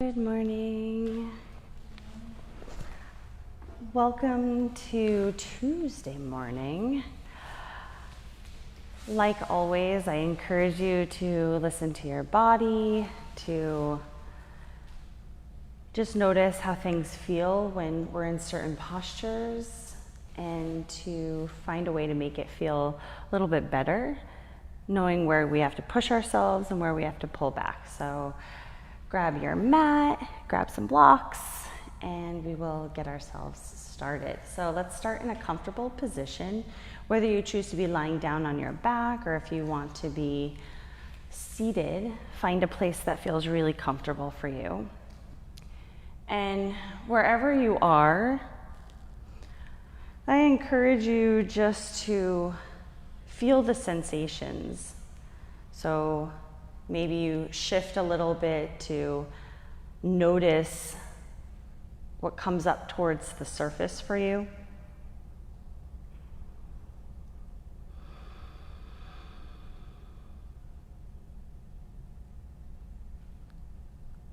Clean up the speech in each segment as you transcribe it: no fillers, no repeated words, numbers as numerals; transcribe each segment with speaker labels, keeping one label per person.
Speaker 1: Good morning. Welcome to Tuesday morning. Like always, I encourage you to listen to your body, to just notice how things feel when we're in certain postures, and to find a way to make it feel a little bit better, knowing where we have to push ourselves and where we have to pull back. So grab your mat, grab some blocks, and we will get ourselves started. So let's start in a comfortable position, whether you choose to be lying down on your back or if you want to be seated, find a place that feels really comfortable for you. And wherever you are, I encourage you just to feel the sensations. So maybe you shift a little bit to notice what comes up towards the surface for you.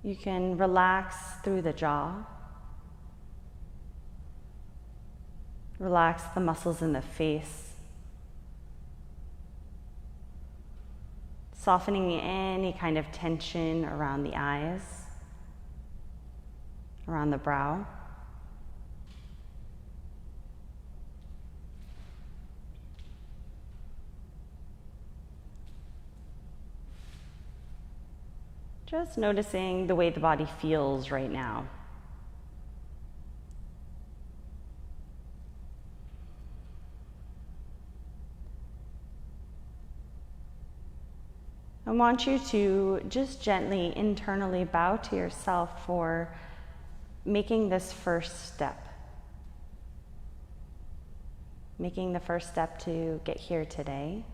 Speaker 1: You can relax through the jaw. Relax the muscles in the face. Softening any kind of tension around the eyes, around the brow. Just noticing the way the body feels right now. I want you to just gently internally bow to yourself for making this first step. Making the first step to get here today.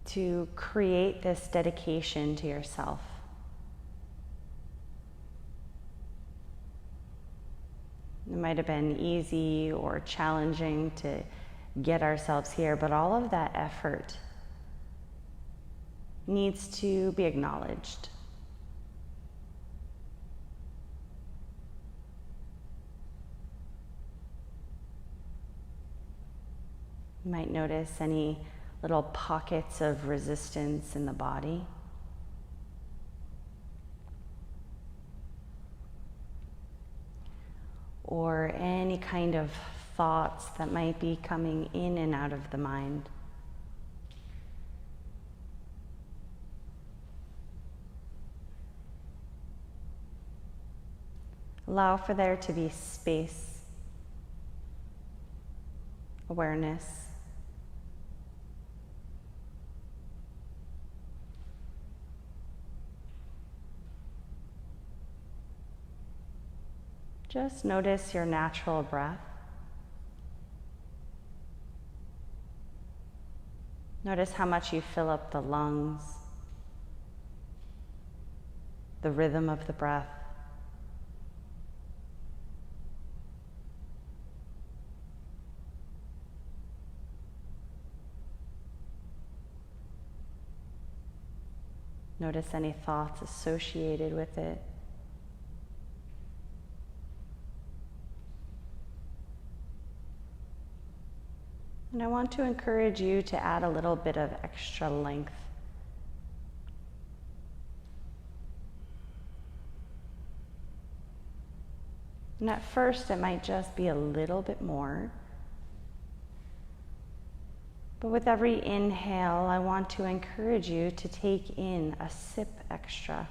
Speaker 1: To create this dedication to yourself. It might have been easy or challenging to get ourselves here, but all of that effort needs to be acknowledged. You might notice any little pockets of resistance in the body. Or any kind of thoughts that might be coming in and out of the mind. Allow for there to be space, awareness. Just notice your natural breath. Notice how much you fill up the lungs, the rhythm of the breath. Notice any thoughts associated with it. And I want to encourage you to add a little bit of extra length. And at first it might just be a little bit more. But with every inhale, I want to encourage you to take in a sip extra.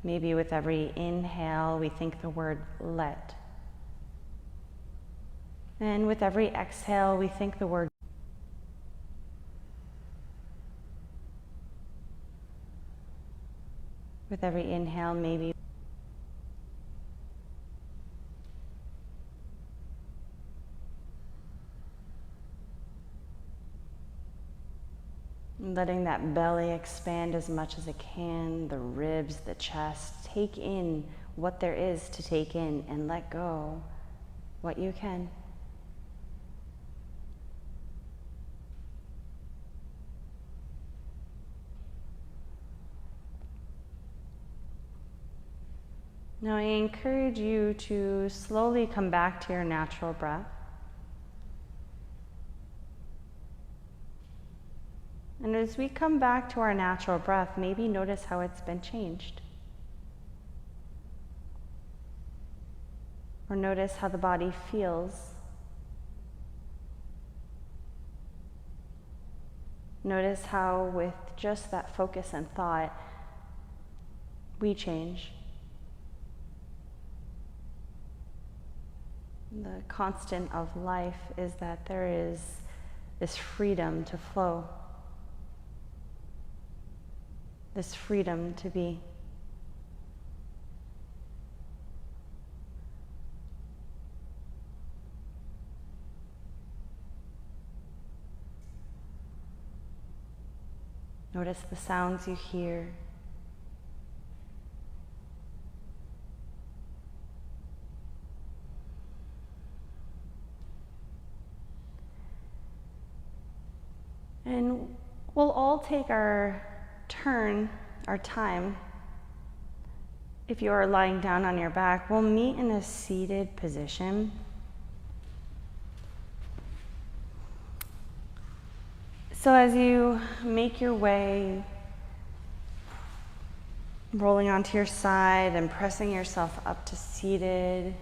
Speaker 1: Maybe with every inhale, we think the word let. And with every exhale, we think the word. With every inhale, maybe. Letting that belly expand as much as it can, the ribs, the chest. Take in what there is to take in and let go what you can. Now I encourage you to slowly come back to your natural breath. And as we come back to our natural breath, maybe notice how it's been changed. Or notice how the body feels. Notice how with just that focus and thought, we change. The constant of life is that there is this freedom to flow, this freedom to be. Notice the sounds you hear. And we'll all take our turn, our time. If you are lying down on your back, we'll meet in a seated position. So as you make your way, rolling onto your side and pressing yourself up to seated,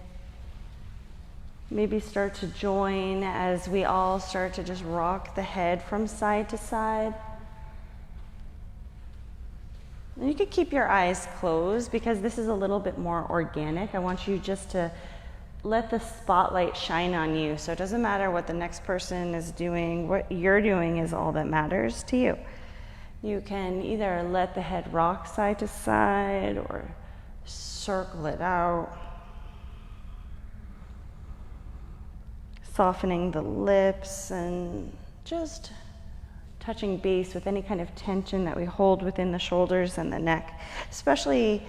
Speaker 1: maybe start to join as we all start to just rock the head from side to side. And you could keep your eyes closed because this is a little bit more organic. I want you just to let the spotlight shine on you. So it doesn't matter what the next person is doing, what you're doing is all that matters to you. You can either let the head rock side to side or circle it out. Softening the lips and just touching base with any kind of tension that we hold within the shoulders and the neck. Especially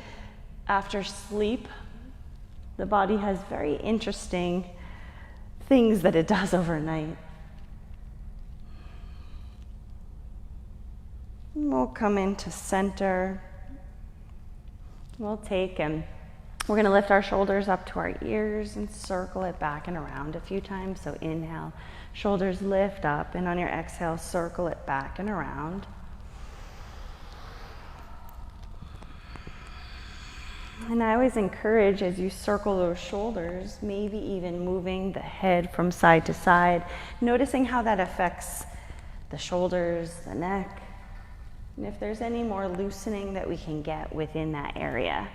Speaker 1: after sleep, the body has very interesting things that it does overnight. We'll come into center. We'll take and we're going to lift our shoulders up to our ears and circle it back and around a few times. So inhale, shoulders lift up, and on your exhale, circle it back and around. And I always encourage, as you circle those shoulders, maybe even moving the head from side to side, noticing how that affects the shoulders, the neck, and if there's any more loosening that we can get within that area.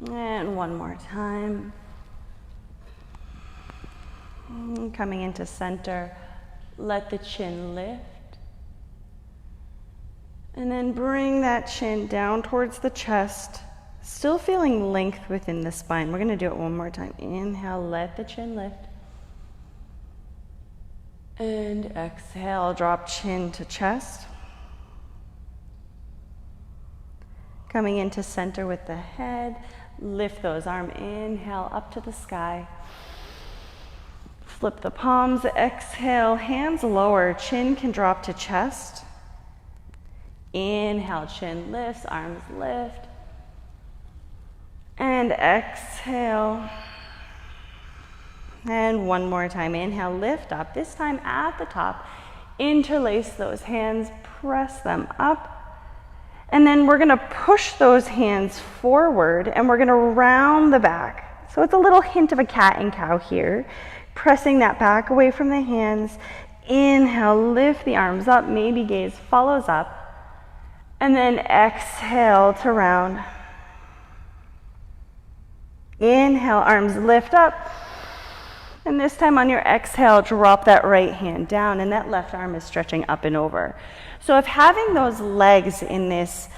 Speaker 1: And one more time. Coming into center, let the chin lift. And then bring that chin down towards the chest, still feeling length within the spine. We're going to do it one more time. Inhale, let the chin lift. And exhale, drop chin to chest. Coming into center with the head, lift those arms. Inhale, up to the sky. Flip the palms, exhale, hands lower, chin can drop to chest. Inhale, chin lifts, arms lift. And exhale. And one more time. Inhale, lift up. This time at the top, interlace those hands, press them up. And then we're going to push those hands forward and we're going to round the back. So it's a little hint of a cat and cow here. Pressing that back away from the hands. Inhale, lift the arms up, maybe gaze follows up. And then exhale to round. Inhale, arms lift up. And this time on your exhale, drop that right hand down and that left arm is stretching up and over. So if having those legs in this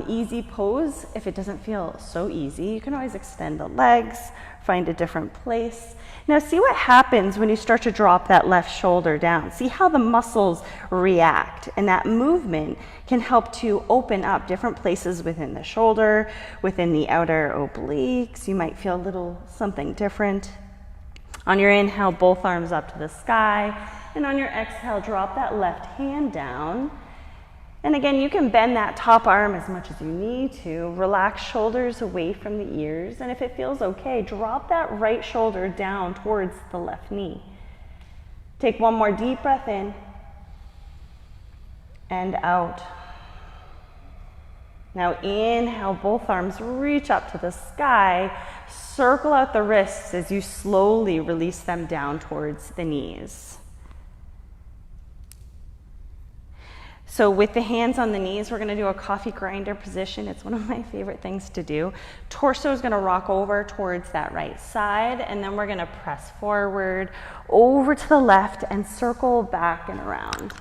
Speaker 1: easy pose. If it doesn't feel so easy, you can always extend the legs, find a different place. Now see what happens when you start to drop that left shoulder down. See how the muscles react, and that movement can help to open up different places within the shoulder, within the outer obliques. You might feel a little something different. On your inhale, both arms up to the sky, and on your exhale, drop that left hand down. And again, you can bend that top arm as much as you need to. Relax shoulders away from the ears. And if it feels okay, drop that right shoulder down towards the left knee. Take one more deep breath in and out. Now inhale, both arms reach up to the sky. Circle out the wrists as you slowly release them down towards the knees. So with the hands on the knees, we're going to do a coffee grinder position. It's one of my favorite things to do. Torso is going to rock over towards that right side, and then we're going to press forward, over to the left, and circle back and around.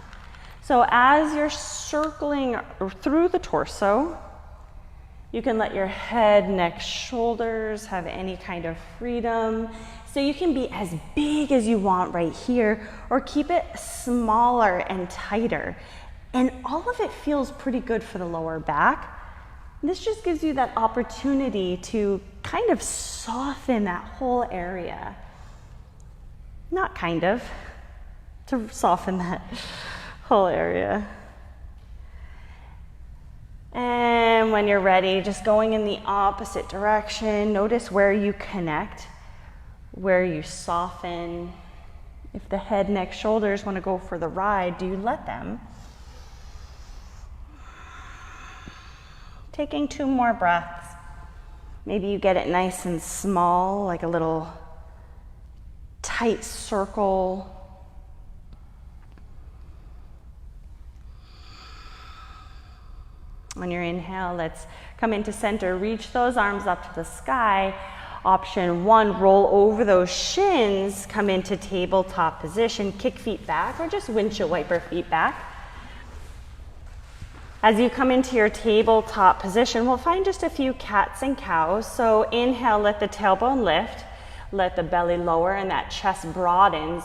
Speaker 1: So as you're circling through the torso, you can let your head, neck, shoulders have any kind of freedom. So you can be as big as you want right here, or keep it smaller and tighter. And all of it feels pretty good for the lower back. This just gives you that opportunity to kind of soften that whole area. Not kind of, to soften that whole area. And when you're ready, just going in the opposite direction, notice where you connect, where you soften. If the head, neck, shoulders want to go for the ride, do you let them? Taking 2 more breaths. Maybe you get it nice and small, like a little tight circle. On your inhale, let's come into center. Reach those arms up to the sky. Option 1, roll over those shins, come into tabletop position, kick feet back, or just windshield wiper feet back. As you come into your tabletop position, we'll find just a few cats and cows. So inhale, let the tailbone lift, let the belly lower, and that chest broadens.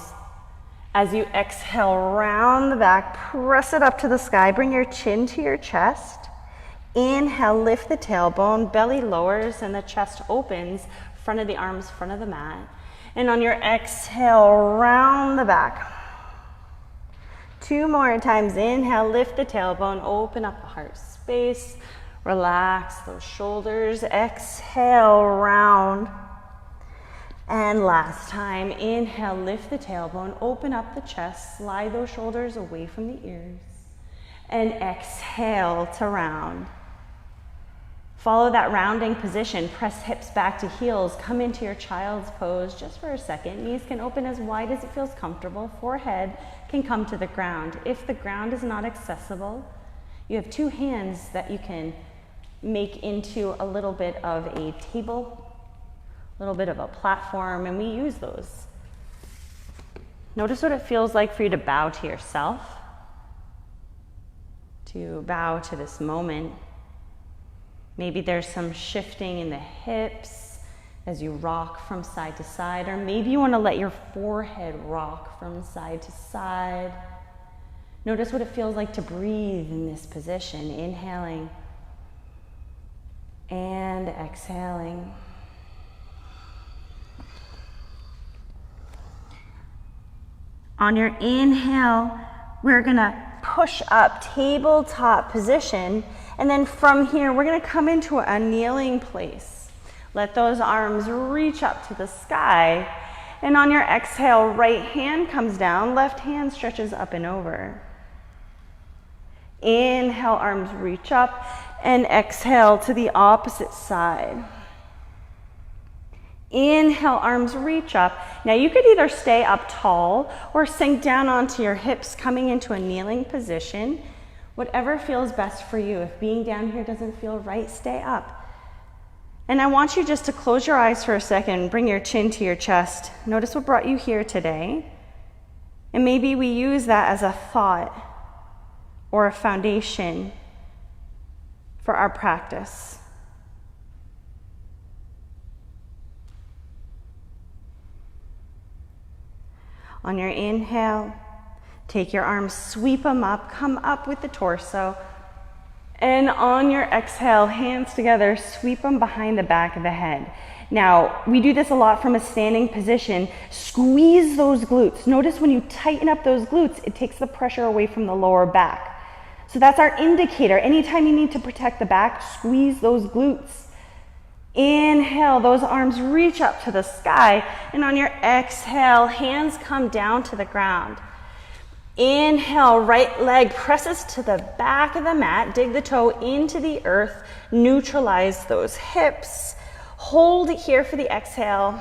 Speaker 1: As you exhale, round the back, press it up to the sky, bring your chin to your chest. Inhale, lift the tailbone, belly lowers, and the chest opens, front of the arms, front of the mat. And on your exhale, round the back. 2 more times. Inhale, lift the tailbone, open up the heart space, relax those shoulders. Exhale, round. And last time, inhale, lift the tailbone, open up the chest, slide those shoulders away from the ears. And exhale to round. Follow that rounding position. Press hips back to heels. Come into your child's pose just for a second. Knees can open as wide as it feels comfortable. Forehead can come to the ground. If the ground is not accessible, you have 2 hands that you can make into a little bit of a table, a little bit of a platform, and we use those. Notice what it feels like for you to bow to yourself, to bow to this moment. Maybe there's some shifting in the hips as you rock from side to side, or maybe you want to let your forehead rock from side to side. Notice what it feels like to breathe in this position, inhaling and exhaling. On your inhale, we're gonna push up, tabletop position. And then from here, we're going to come into a kneeling place. Let those arms reach up to the sky. And on your exhale, right hand comes down, left hand stretches up and over. Inhale, arms reach up, and exhale to the opposite side. Inhale, arms reach up. Now you could either stay up tall or sink down onto your hips, coming into a kneeling position. Whatever feels best for you. If being down here doesn't feel right, stay up. And I want you just to close your eyes for a second, bring your chin to your chest. Notice what brought you here today. And maybe we use that as a thought or a foundation for our practice. On your inhale, take your arms, sweep them up, come up with the torso. And on your exhale, hands together, sweep them behind the back of the head. Now, we do this a lot from a standing position. Squeeze those glutes. Notice when you tighten up those glutes, it takes the pressure away from the lower back. So that's our indicator. Anytime you need to protect the back, squeeze those glutes. Inhale, those arms reach up to the sky. And on your exhale, hands come down to the ground. Inhale, right leg presses to the back of the mat. Dig the toe into the earth. Neutralize those hips. Hold it here for the exhale.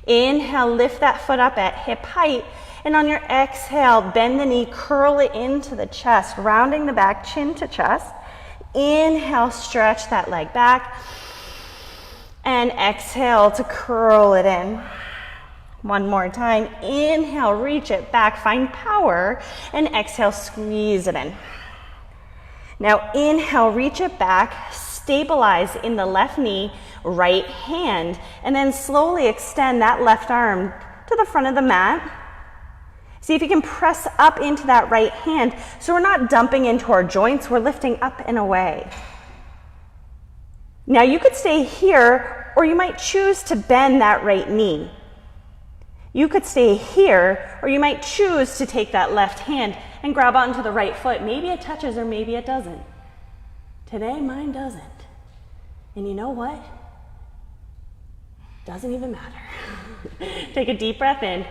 Speaker 1: Inhale, lift that foot up at hip height. And on your exhale, bend the knee, curl it into the chest, rounding the back, chin to chest. Inhale, stretch that leg back. And exhale to curl it in. One more time. Inhale, reach it back, find power. And exhale, squeeze it in. Now inhale, reach it back, stabilize in the left knee, right hand, and then slowly extend that left arm to the front of the mat. See if you can press up into that right hand so we're not dumping into our joints, we're lifting up and away. Now you could stay here, or you might choose to bend that right knee. You could stay here, or you might choose to take that left hand and grab onto the right foot. Maybe it touches or maybe it doesn't. Today, mine doesn't. And you know what? Doesn't even matter. Take a deep breath in.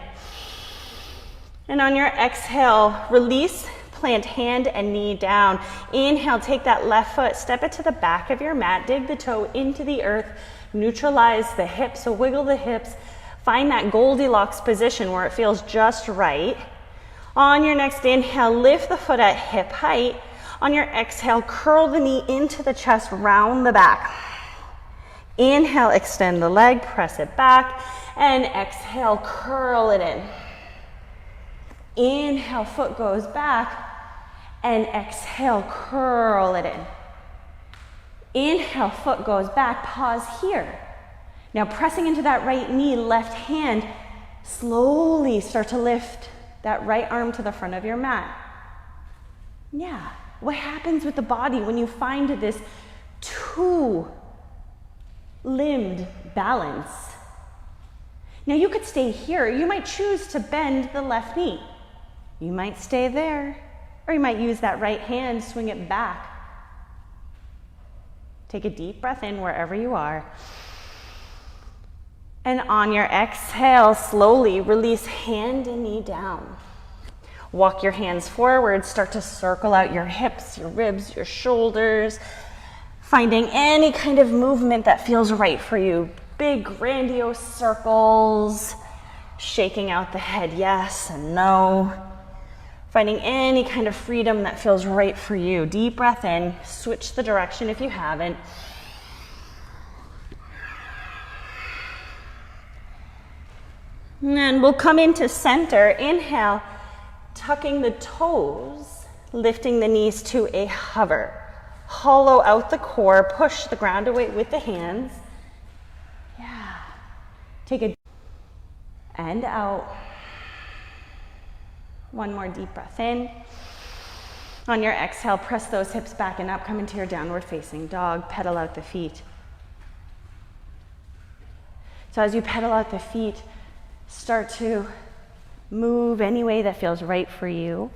Speaker 1: And on your exhale, release, plant hand and knee down. Inhale, take that left foot, step it to the back of your mat, dig the toe into the earth, neutralize the hips, so wiggle the hips. Find that Goldilocks position where it feels just right. On your next inhale, lift the foot at hip height. On your exhale, curl the knee into the chest, round the back. Inhale, extend the leg, press it back, and exhale, curl it in. Inhale, foot goes back, and exhale, curl it in. Inhale, foot goes back, pause here. Now pressing into that right knee, left hand, slowly start to lift that right arm to the front of your mat. Yeah, what happens with the body when you find this two-limbed balance? Now you could stay here. You might choose to bend the left knee. You might stay there, or you might use that right hand, swing it back. Take a deep breath in wherever you are. And on your exhale, slowly release hand and knee down. Walk your hands forward, start to circle out your hips, your ribs, your shoulders, finding any kind of movement that feels right for you. Big, grandiose circles, shaking out the head, yes and no. Finding any kind of freedom that feels right for you. Deep breath in, switch the direction if you haven't. And then we'll come into center. Inhale, tucking the toes, lifting the knees to a hover. Hollow out the core, push the ground away with the hands. Yeah. Take a and out. One more deep breath in. On your exhale, press those hips back and up, come into your downward facing dog, pedal out the feet. So as you pedal out the feet, start to move any way that feels right for you.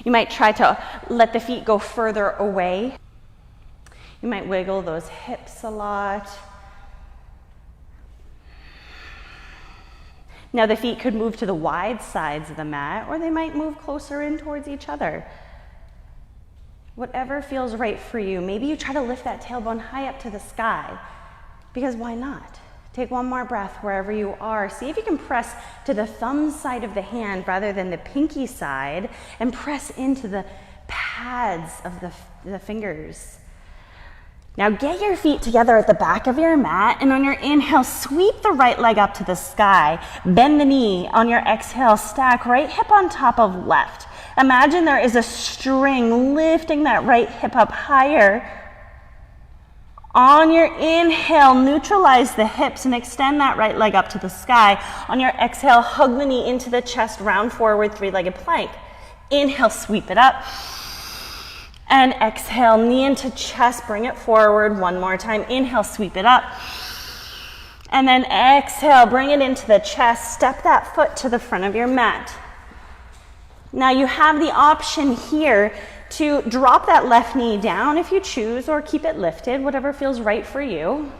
Speaker 1: You might try to let the feet go further away. You might wiggle those hips a lot. Now the feet could move to the wide sides of the mat, or they might move closer in towards each other. Whatever feels right for you. Maybe you try to lift that tailbone high up to the sky, because why not? Take one more breath wherever you are. See if you can press to the thumb side of the hand rather than the pinky side, and press into the pads of the fingers. Now get your feet together at the back of your mat, and on your inhale, sweep the right leg up to the sky. Bend the knee. On your exhale, stack right hip on top of left. Imagine there is a string lifting that right hip up higher. On your inhale, neutralize the hips and extend that right leg up to the sky. On your exhale, hug the knee into the chest, round forward, three-legged plank. Inhale, sweep it up. And exhale, knee into chest, bring it forward. One more time. Inhale, sweep it up. And then exhale, bring it into the chest. Step that foot to the front of your mat. Now you have the option here to drop that left knee down if you choose, or keep it lifted, whatever feels right for you.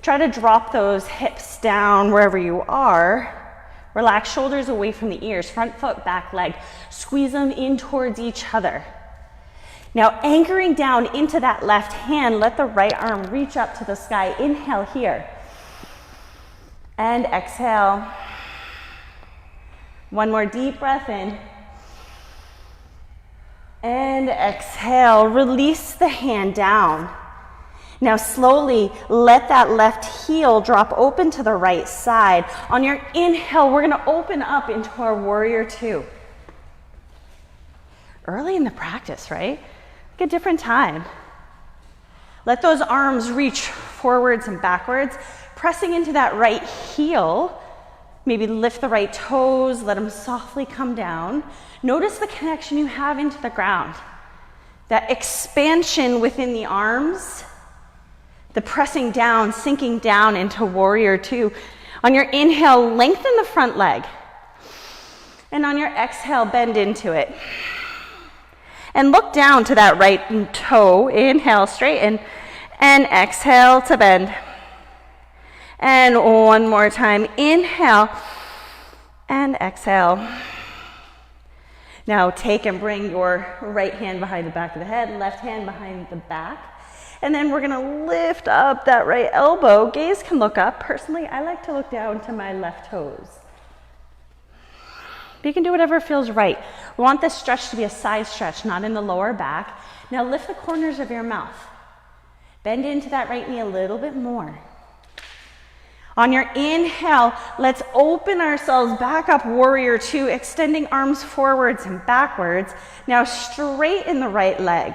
Speaker 1: Try to drop those hips down wherever you are. Relax shoulders away from the ears, front foot, back leg. Squeeze them in towards each other. Now anchoring down into that left hand, let the right arm reach up to the sky. Inhale here. And exhale. One more deep breath in. And exhale, release the hand down. Now slowly let that left heel drop open to the right side. On your inhale, we're gonna open up into our warrior two. Early in the practice, right? Like a different time. Let those arms reach forwards and backwards, pressing into that right heel. Maybe lift the right toes, let them softly come down. Notice the connection you have into the ground. That expansion within the arms, the pressing down, sinking down into warrior two. On your inhale, lengthen the front leg. And on your exhale, bend into it. And look down to that right toe. Inhale, straighten. And exhale to bend. And one more time, inhale and exhale. Now take and bring your right hand behind the back of the head, left hand behind the back. And then we're gonna lift up that right elbow. Gaze can look up. Personally, I like to look down to my left toes. But you can do whatever feels right. We want this stretch to be a side stretch, not in the lower back. Now lift the corners of your mouth. Bend into that right knee a little bit more. On your inhale, let's open ourselves back up, warrior two, extending arms forwards and backwards. Now straighten the right leg.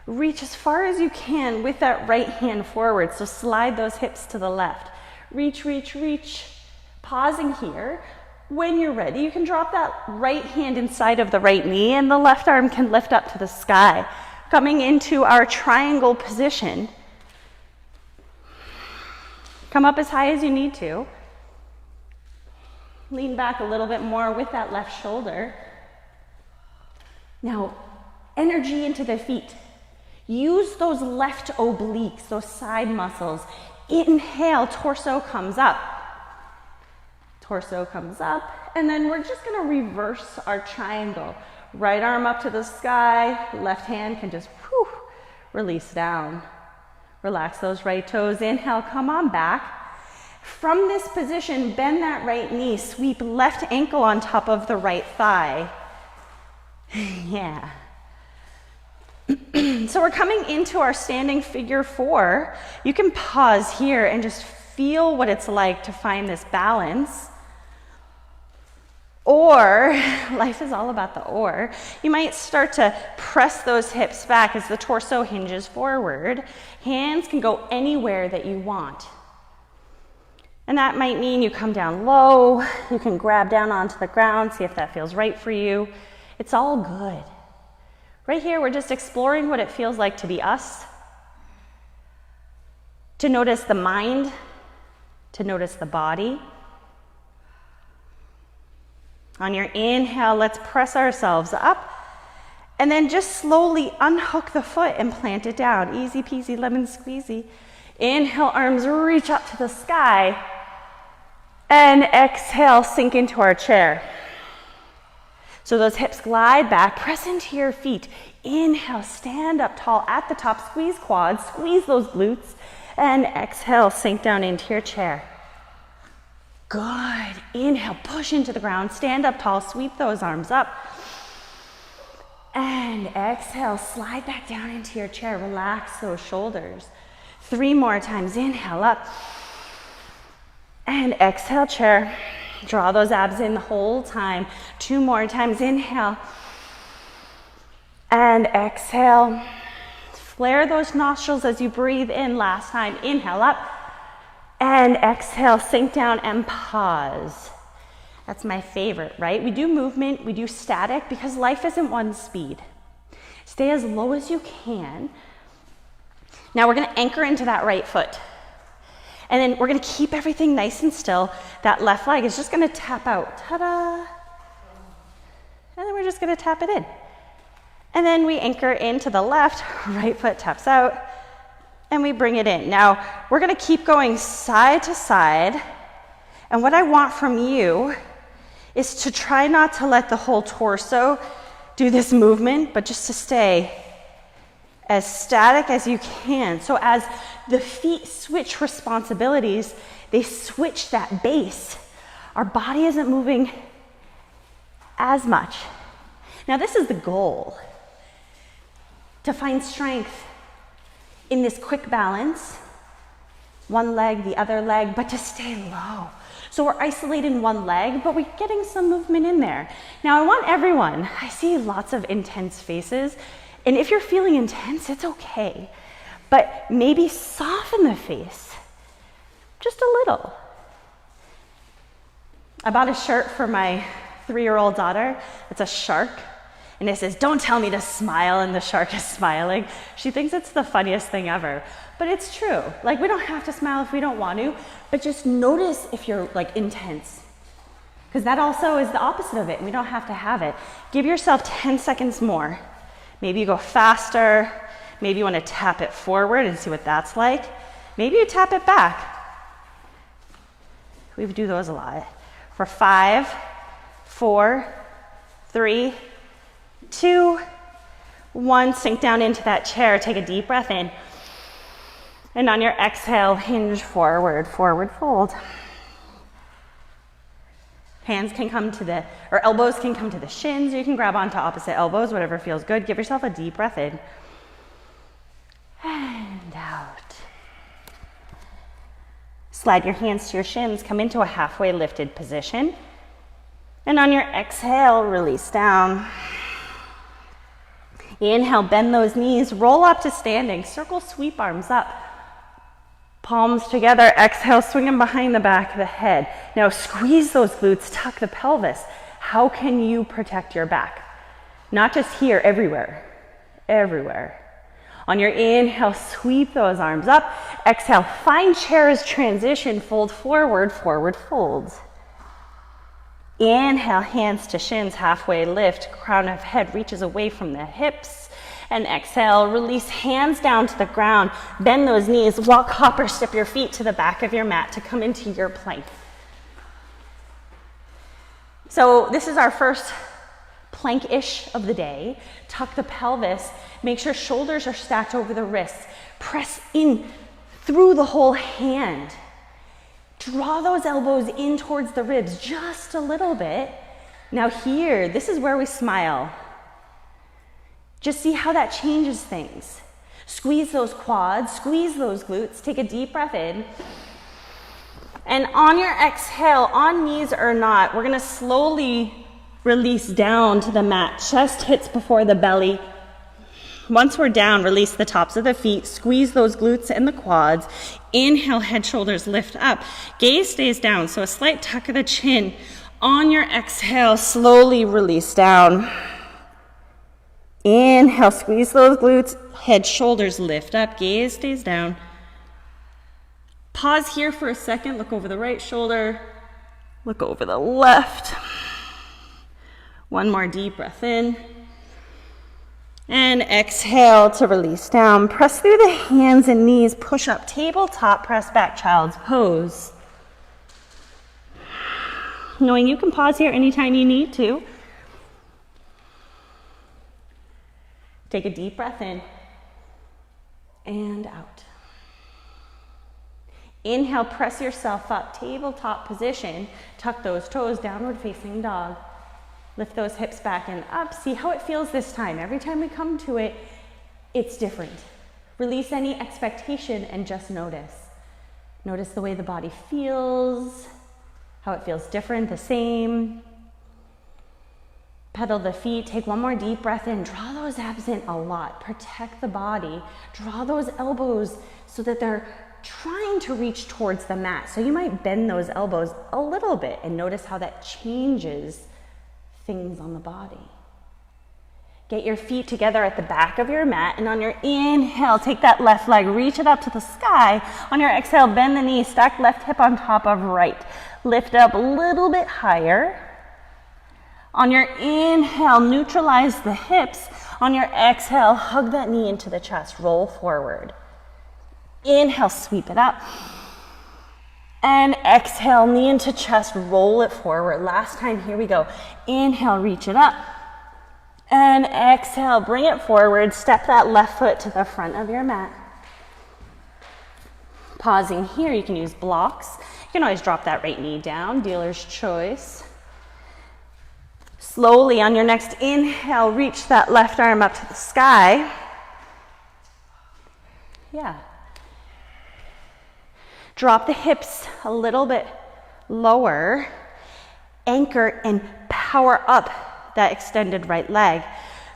Speaker 1: Reach as far as you can with that right hand forward. So slide those hips to the left. Reach, reach, reach. Pausing here. When you're ready, you can drop that right hand inside of the right knee and the left arm can lift up to the sky. Coming into our triangle position. Come up as high as you need to. Lean back a little bit more with that left shoulder. Now, energy into the feet. Use those left obliques, those side muscles. Inhale, torso comes up. Torso comes up, and then we're just gonna reverse our triangle. Right arm up to the sky, left hand can just release down. Relax those right toes. Inhale, come on back. From this position, bend that right knee. Sweep left ankle on top of the right thigh. Yeah. So we're coming into our standing figure four. You can pause here and just feel what it's like to find this balance. Or, life is all about the or, you might start to press those hips back as the torso hinges forward. Hands can go anywhere that you want. And that might mean you come down low, you can grab down onto the ground, see if that feels right for you. It's all good. Right here, we're just exploring what it feels like to be us, to notice the mind, to notice the body. On your inhale, let's press ourselves up and then just slowly unhook the foot and plant it down. Easy peasy, lemon squeezy. Inhale, arms reach up to the sky. And exhale, sink into our chair. So those hips glide back, press into your feet. Inhale, stand up tall at the top, squeeze quads, squeeze those glutes. And exhale, sink down into your chair. Good. Inhale, push into the ground, stand up tall, sweep those arms up. And exhale, slide back down into your chair, relax those shoulders. 3 more times, inhale up. And exhale, chair. Draw those abs in the whole time. 2 more times. Inhale. And exhale. Flare those nostrils as you breathe in. Last time. Inhale up. And exhale. Sink down and pause. That's my favorite, right? We do movement, we do static because life isn't one speed. Stay as low as you can. Now we're gonna anchor into that right foot. And then we're gonna keep everything nice and still. That left leg is just gonna tap out, ta-da. And then we're just gonna tap it in. And then we anchor into the left, right foot taps out, and we bring it in. Now we're gonna keep going side to side. And what I want from you is to try not to let the whole torso do this movement, but just to stay as static as you can. So as the feet switch responsibilities, they switch that base. Our body isn't moving as much. Now this is the goal, to find strength in this quick balance, one leg, the other leg, but to stay low. So we're isolating one leg, but we're getting some movement in there. Now I want everyone, I see lots of intense faces, and if you're feeling intense, it's okay. But maybe soften the face, just a little. I bought a shirt for my 3-year-old daughter. It's a shark, and it says, "Don't tell me to smile," and the shark is smiling. She thinks it's the funniest thing ever. But it's true. Like, we don't have to smile if we don't want to, but just notice if you're like intense. Because that also is the opposite of it. We don't have to have it. Give yourself 10 seconds more. Maybe you go faster. Maybe you want to tap it forward and see what that's like. Maybe you tap it back. We do those a lot. For 5, 4, 3, 2, 1. Sink down into that chair. Take a deep breath in. And on your exhale, hinge forward, forward fold. Hands can come to the, or elbows can come to the shins. You can grab onto opposite elbows, whatever feels good. Give yourself a deep breath in. And out. Slide your hands to your shins. Come into a halfway lifted position. And on your exhale, release down. Inhale, bend those knees. Roll up to standing. Circle sweep arms up. Palms together, exhale, swing them behind the back of the head. Now squeeze those glutes, tuck the pelvis. How can you protect your back? Not just here, everywhere, everywhere. On your inhale, sweep those arms up. Exhale, find chair's transition, fold forward, forward fold. Inhale, hands to shins, halfway lift, crown of head reaches away from the hips. And exhale, release hands down to the ground. Bend those knees, walk hopper, step your feet to the back of your mat to come into your plank. So this is our first plank-ish of the day. Tuck the pelvis, make sure shoulders are stacked over the wrists. Press in through the whole hand. Draw those elbows in towards the ribs just a little bit. Now here, this is where we smile. Just see how that changes things. Squeeze those quads, squeeze those glutes, take a deep breath in. And on your exhale, on knees or not, we're gonna slowly release down to the mat. Chest hits before the belly. Once we're down, release the tops of the feet, squeeze those glutes and the quads. Inhale, head, shoulders lift up. Gaze stays down, so a slight tuck of the chin. On your exhale, slowly release down. Inhale, squeeze those glutes, head, shoulders lift up, gaze stays down. Pause here for a second, look over the right shoulder, look over the left. One more deep breath in. And exhale to release down. Press through the hands and knees, push up, tabletop, press back, child's pose. Knowing you can pause here anytime you need to. Take a deep breath in and out. Inhale, press yourself up, tabletop position. Tuck those toes, downward facing dog. Lift those hips back and up. See how it feels this time. Every time we come to it, it's different. Release any expectation and just notice. Notice the way the body feels. how it feels different, the same. Pedal the feet, take one more deep breath in, draw those abs in a lot, protect the body, draw those elbows so that they're trying to reach towards the mat. So you might bend those elbows a little bit and notice how that changes things on the body. Get your feet together at the back of your mat, and on your inhale, take that left leg, reach it up to the sky. On your exhale, bend the knee, stack left hip on top of right. Lift up a little bit higher. On your inhale, neutralize the hips. On your exhale, hug that knee into the chest, roll forward. Inhale, sweep it up. And exhale, knee into chest, roll it forward. Last time, here we go. Inhale, reach it up. And exhale, bring it forward. Step that left foot to the front of your mat. Pausing here, you can use blocks. You can always drop that right knee down, dealer's choice. Slowly, on your next inhale, reach that left arm up to the sky. Yeah. Drop the hips a little bit lower. Anchor and power up that extended right leg.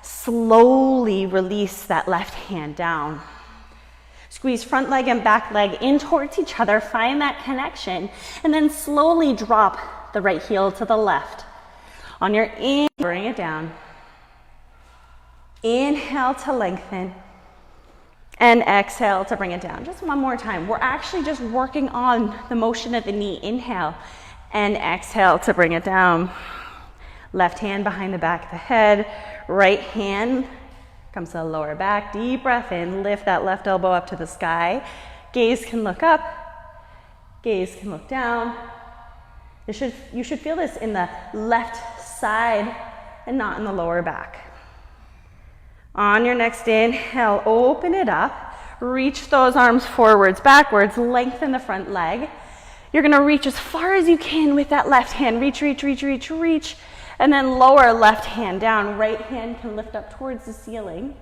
Speaker 1: Slowly release that left hand down. Squeeze front leg and back leg in towards each other. Find that connection. And then slowly drop the right heel to the left. On your inhale, bring it down. Inhale to lengthen. And exhale to bring it down. Just one more time. We're actually just working on the motion of the knee. Inhale and exhale to bring it down. Left hand behind the back of the head. Right hand comes to the lower back. Deep breath in. Lift that left elbow up to the sky. Gaze can look up. Gaze can look down. You should feel this in the left side and not in the lower back. On your next inhale, open it up. Reach those arms forwards, backwards. Lengthen the front leg. You're going to reach as far as you can with that left hand. Reach, reach, reach, reach, reach. And then lower left hand down. Right hand can lift up towards the ceiling.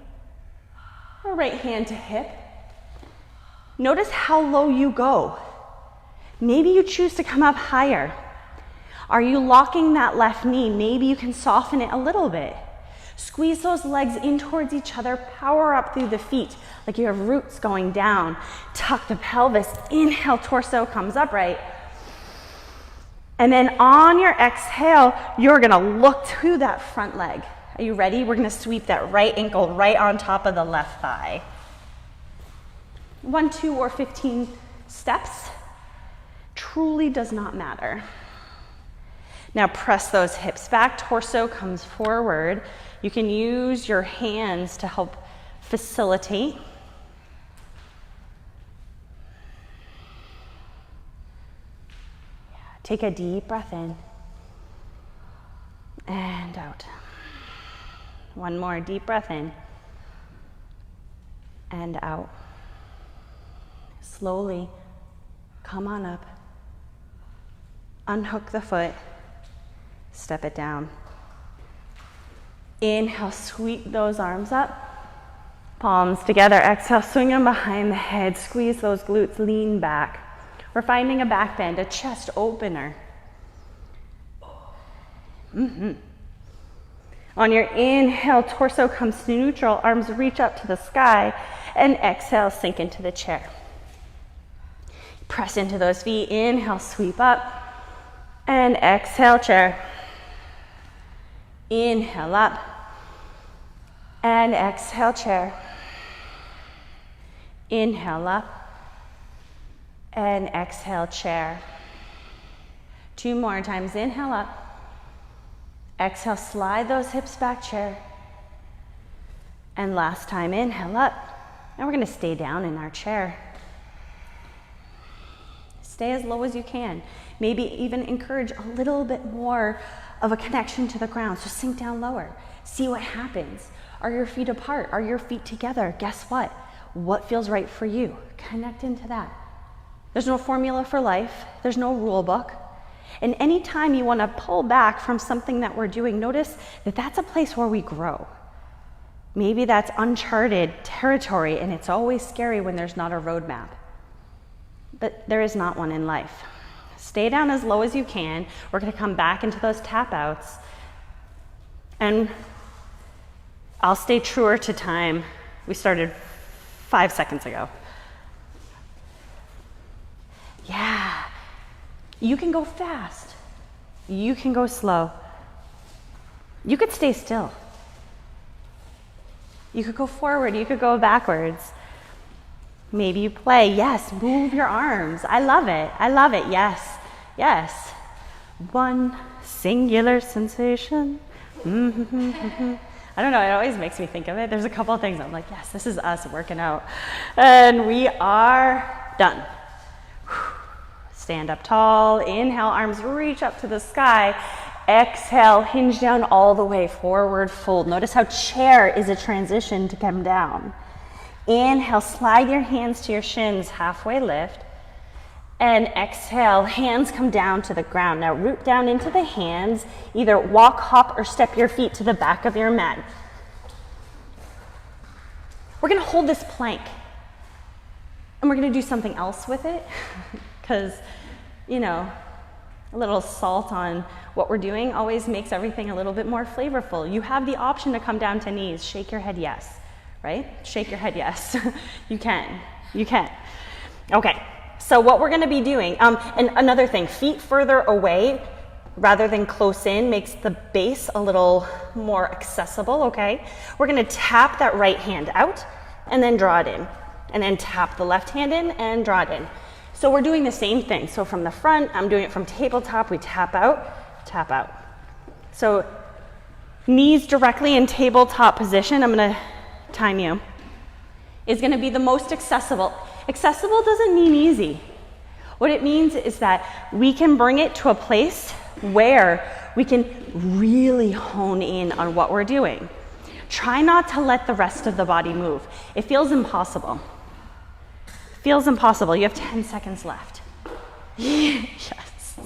Speaker 1: Or right hand to hip. Notice how low you go. Maybe you choose to come up higher. Are you locking that left knee? Maybe you can soften it a little bit. Squeeze those legs in towards each other. Power up through the feet like you have roots going down. Tuck the pelvis. Inhale, torso comes upright. And then on your exhale, you're gonna look to that front leg. Are you ready? We're gonna sweep that right ankle right on top of the left thigh. 1, 2, or 15 steps truly does not matter. Now press those hips back, torso comes forward. You can use your hands to help facilitate. Take a deep breath in and out. One more deep breath in and out. Slowly come on up. Unhook the foot. Step it down. Inhale, sweep those arms up. Palms together. Exhale, swing them behind the head. Squeeze those glutes, lean back. We're finding a back bend, a chest opener. On your inhale, torso comes to neutral. Arms reach up to the sky. And exhale, sink into the chair. Press into those feet. Inhale, sweep up. And exhale, chair. Inhale up. And exhale, chair. Inhale up. And exhale, chair. 2 more times. Inhale up. Exhale, slide those hips back, chair. And last time, inhale up. And we're going to stay down in our chair. Stay as low as you can. Maybe even encourage a little bit more of a connection to the ground. So sink down lower. See what happens. Are your feet apart? Are your feet together? Guess what? What feels right for you? Connect into that. There's no formula for life. There's no rule book. And anytime you want to pull back from something that we're doing, notice that that's a place where we grow. Maybe that's uncharted territory, and it's always scary when there's not a roadmap. But there is not one in life. Stay down as low as you can. We're gonna come back into those tap outs. And I'll stay truer to time. We started 5 seconds ago. Yeah. You can go fast. You can go slow. You could stay still. You could go forward. You could go backwards. Maybe you play. Yes, move your arms. I love it. I love it. Yes. Yes. One singular sensation. I don't know, it always makes me think of it. There's a couple of things I'm like, yes, this is us working out. And we are done. Stand up tall. Inhale, arms reach up to the sky. Exhale, hinge down all the way, forward fold. Notice how chair is a transition to come down. Inhale, slide your hands to your shins, halfway lift. And exhale, hands come down to the ground. Now root down into the hands. Either walk, hop, or step your feet to the back of your mat. We're gonna hold this plank. And we're gonna do something else with it. Because, you know, a little salt on what we're doing always makes everything a little bit more flavorful. You have the option to come down to knees. Shake your head yes, right? Shake your head yes. You can. Okay, so what we're gonna be doing, and another thing, feet further away rather than close in makes the base a little more accessible, okay? We're gonna tap that right hand out and then draw it in. And then tap the left hand in and draw it in. So we're doing the same thing. So from the front, I'm doing it from tabletop, we tap out, tap out. So knees directly in tabletop position, I'm gonna time you, is gonna be the most accessible. Accessible doesn't mean easy. What it means is that we can bring it to a place where we can really hone in on what we're doing. Try not to let the rest of the body move. It feels impossible. Feels impossible. You have 10 seconds left. Yes.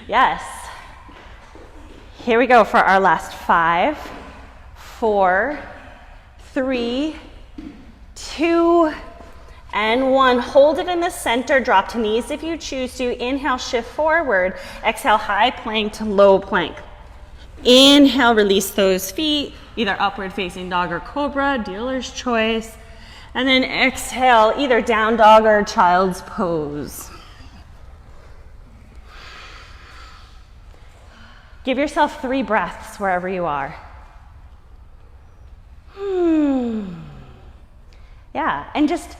Speaker 1: Yes. Here we go for our last 5, 4, 3, 2, and 1. Hold it in the center. Drop to knees if you choose to. Inhale, shift forward. Exhale, high plank to low plank. Inhale, release those feet, either upward facing dog or cobra, dealer's choice. And then exhale, either down dog or child's pose. Give yourself 3 breaths wherever you are. Yeah, and just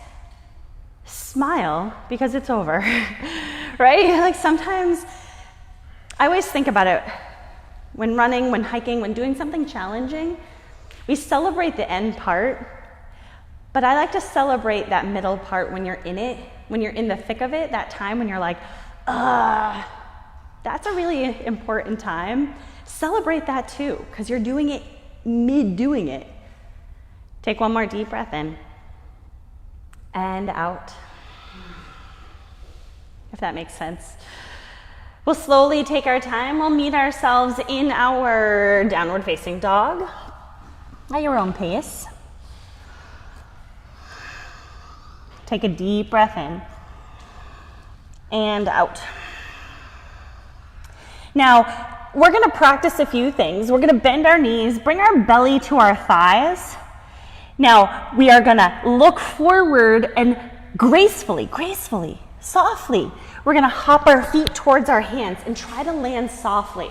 Speaker 1: smile because it's over, right? Like sometimes, I always think about it when running, when hiking, when doing something challenging, we celebrate the end part. But I like to celebrate that middle part when you're in it, when you're in the thick of it, that time when you're like, that's a really important time. Celebrate that too, because you're doing it mid-doing it. Take one more deep breath in and out, if that makes sense. We'll slowly take our time. We'll meet ourselves in our downward facing dog at your own pace. Take a deep breath in and out. Now, we're gonna practice a few things. We're gonna bend our knees, bring our belly to our thighs. Now, we are gonna look forward and gracefully, softly, we're gonna hop our feet towards our hands and try to land softly.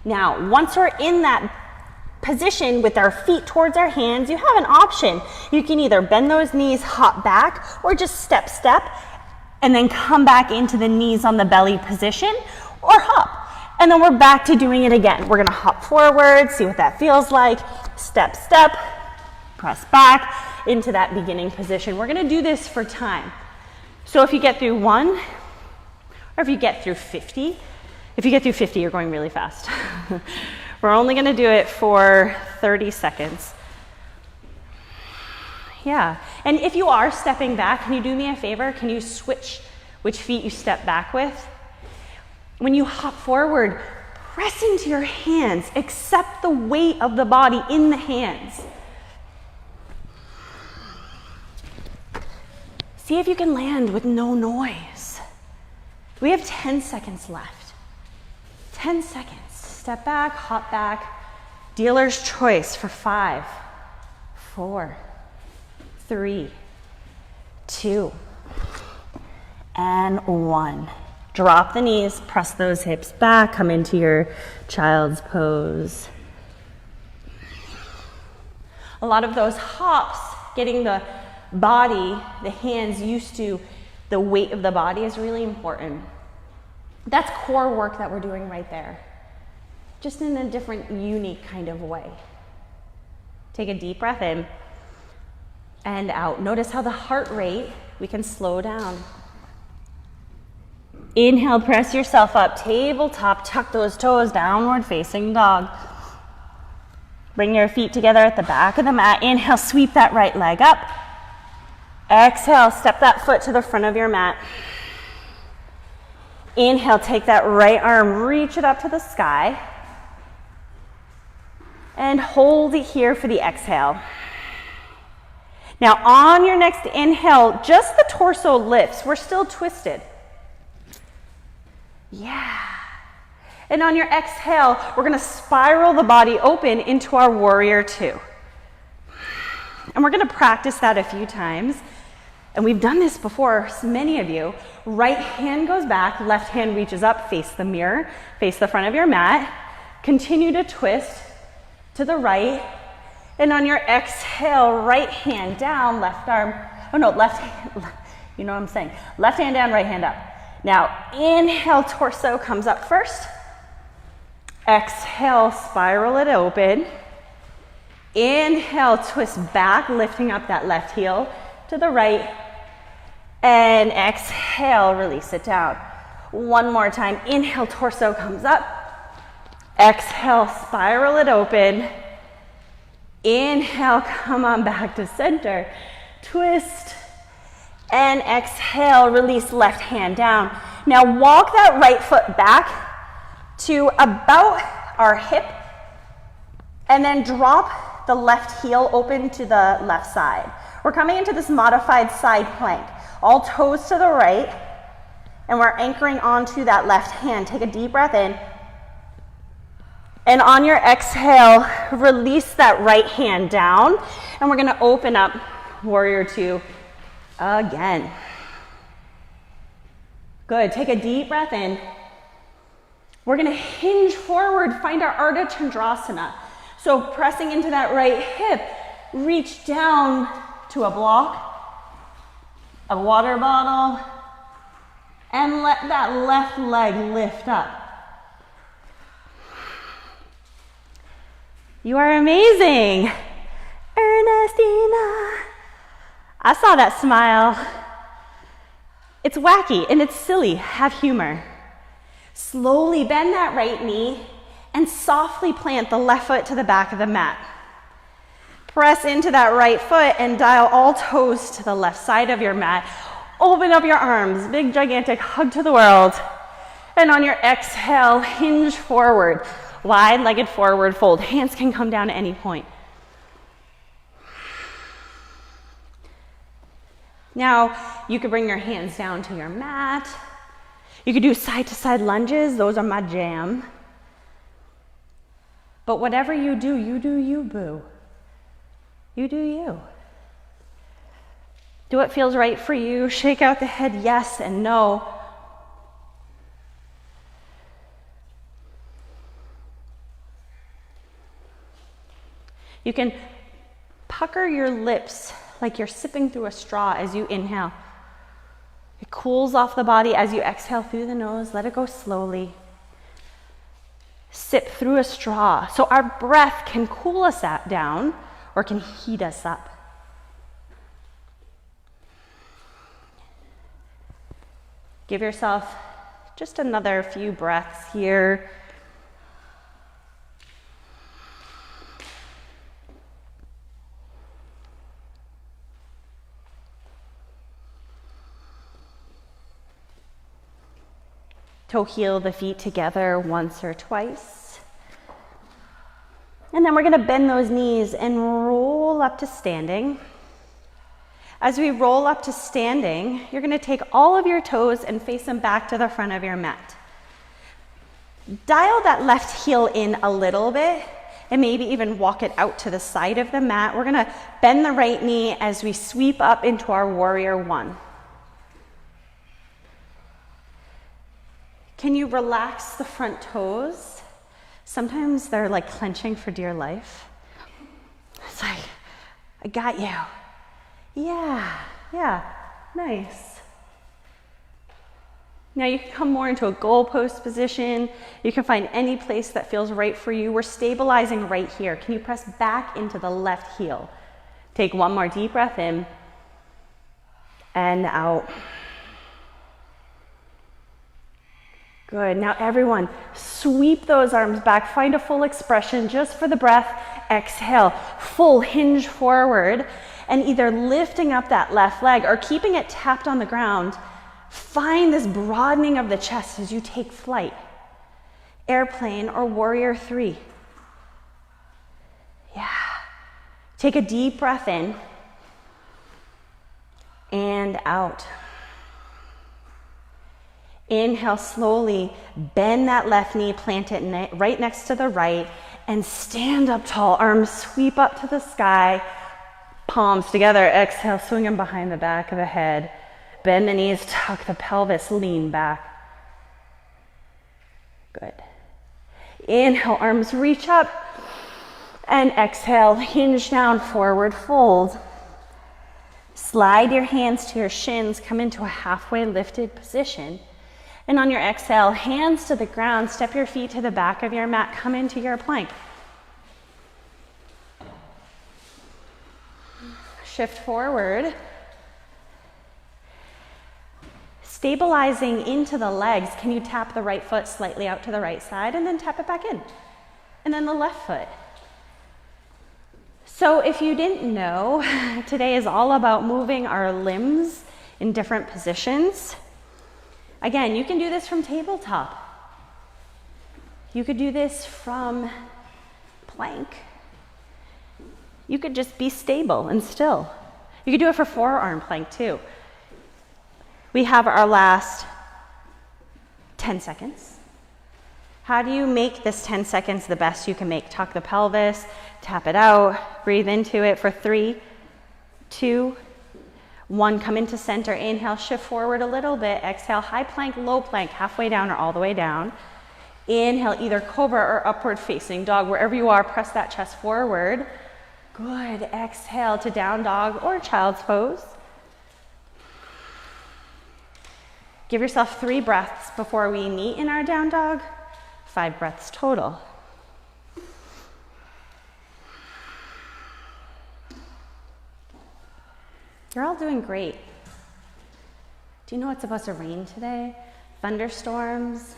Speaker 1: Now, once we're in that position with our feet towards our hands, you have an option. You can either bend those knees, hop back, or just step, and then come back into the knees on the belly position, or hop. And then we're back to doing it again. We're gonna hop forward, see what that feels like, step, press back into that beginning position. We're gonna do this for time. So if you get through 1, or if you get through 50, if you get through 50, you're going really fast. We're only gonna do it for 30 seconds. Yeah, and if you are stepping back, can you do me a favor? Can you switch which feet you step back with? When you hop forward, press into your hands. Accept the weight of the body in the hands. See if you can land with no noise. We have 10 seconds left. 10 seconds. Step back, hop back. Dealer's choice for 5, 4, 3, 2, and 1. Drop the knees, press those hips back, come into your child's pose. A lot of those hops, getting the body, the hands used to the weight of the body is really important. That's core work that we're doing right there, just in a different, unique kind of way. Take a deep breath in and out. Notice how the heart rate, we can slow down. Inhale, press yourself up, tabletop, tuck those toes, downward facing dog. Bring your feet together at the back of the mat. Inhale, sweep that right leg up. Exhale, step that foot to the front of your mat. Inhale, take that right arm, reach it up to the sky. And hold it here for the exhale. Now on your next inhale, just the torso lifts. We're still twisted. Yeah. And on your exhale, we're gonna spiral the body open into our warrior two. And we're gonna practice that a few times. And we've done this before, many of you. Right hand goes back, left hand reaches up, face the mirror, face the front of your mat. Continue to twist to the right. And on your exhale, right hand down, left arm, left hand, you know what I'm saying. Left hand down, right hand up. Now, inhale, torso comes up first. Exhale, spiral it open. Inhale, twist back, lifting up that left heel to the right. And exhale, release it down. One more time. Inhale, torso comes up. Exhale, spiral it open. Inhale, come on back to center. Twist. And exhale, release left hand down. Now walk that right foot back to about our hip. And then drop the left heel open to the left side. We're coming into this modified side plank. All toes to the right. And we're anchoring onto that left hand. Take a deep breath in. And on your exhale, release that right hand down. And we're gonna open up warrior two again. Good, take a deep breath in. We're gonna hinge forward, find our Ardha Chandrasana. So pressing into that right hip, reach down to a block, a water bottle, and let that left leg lift up. You are amazing. Ernestina. I saw that smile. It's wacky and it's silly. Have humor. Slowly bend that right knee and softly plant the left foot to the back of the mat. Press into that right foot and dial all toes to the left side of your mat. Open up your arms, big gigantic hug to the world. And on your exhale, hinge forward. Wide-legged forward fold. Hands can come down at any point. Now, you could bring your hands down to your mat. You could do side-to-side lunges. Those are my jam. But whatever you do you, boo. You do you. Do what feels right for you. Shake out the head yes and no. You can pucker your lips like you're sipping through a straw as you inhale. It cools off the body as you exhale through the nose. Let it go slowly. Sip through a straw. So our breath can cool us down or can heat us up. Give yourself just another few breaths here. Toe heel the feet together once or twice. And then we're gonna bend those knees and roll up to standing. As we roll up to standing, you're going to take all of your toes and face them back to the front of your mat. Dial that left heel in a little bit and maybe even walk it out to the side of the mat. We're going to bend the right knee as we sweep up into our warrior one. Can you relax the front toes? Sometimes they're like clenching for dear life. It's like, I got you. Yeah, nice. Now you can come more into a goalpost position. You can find any place that feels right for you. We're stabilizing right here. Can you press back into the left heel? Take one more deep breath in and out. Good. Now everyone, sweep those arms back. Find a full expression just for the breath. Exhale, full hinge forward, and either lifting up that left leg or keeping it tapped on the ground. Find this broadening of the chest as you take flight. Airplane or warrior three. Yeah. Take a deep breath in and out. Inhale slowly, bend that left knee, plant it right next to the right, and stand up tall. Arms sweep up to the sky, palms together. Exhale, swing them behind the back of the head. Bend the knees, tuck the pelvis, lean back. Good. Inhale, arms reach up, and exhale, hinge down, forward fold. Slide your hands to your shins, come into a halfway lifted position. And on your exhale, hands to the ground, step your feet to the back of your mat, come into your plank. Shift forward. Stabilizing into the legs, can you tap the right foot slightly out to the right side and then tap it back in? And then the left foot. So if you didn't know, today is all about moving our limbs in different positions. Again, you can do this from tabletop. You could do this from plank. You could just be stable and still. You could do it for forearm plank too. We have our last 10 seconds. How do you make this 10 seconds the best you can make? Tuck the pelvis, tap it out, breathe into it for 3, 2, 1, come into center, inhale, shift forward a little bit, exhale, high plank, low plank, halfway down or all the way down. Inhale, either cobra or upward facing dog, wherever you are, press that chest forward. Good, exhale to down dog or child's pose. Give yourself 3 breaths before we meet in our down dog, 5 breaths total. You're all doing great. Do you know it's supposed to rain today? Thunderstorms.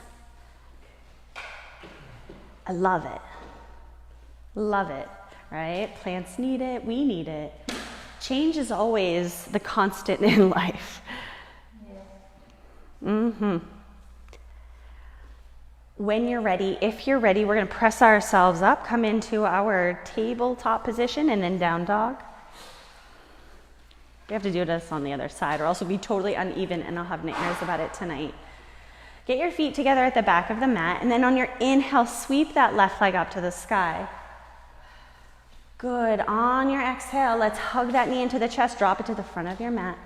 Speaker 1: I love it. Love it, right? Plants need it, we need it. Change is always the constant in life. When you're ready, if you're ready, we're going to press ourselves up, come into our tabletop position and then down dog. We have to do this on the other side or else it'll be totally uneven and I'll have nightmares about it tonight. Get your feet together at the back of the mat and then on your inhale, sweep that left leg up to the sky. Good. On your exhale, let's hug that knee into the chest, drop it to the front of your mat.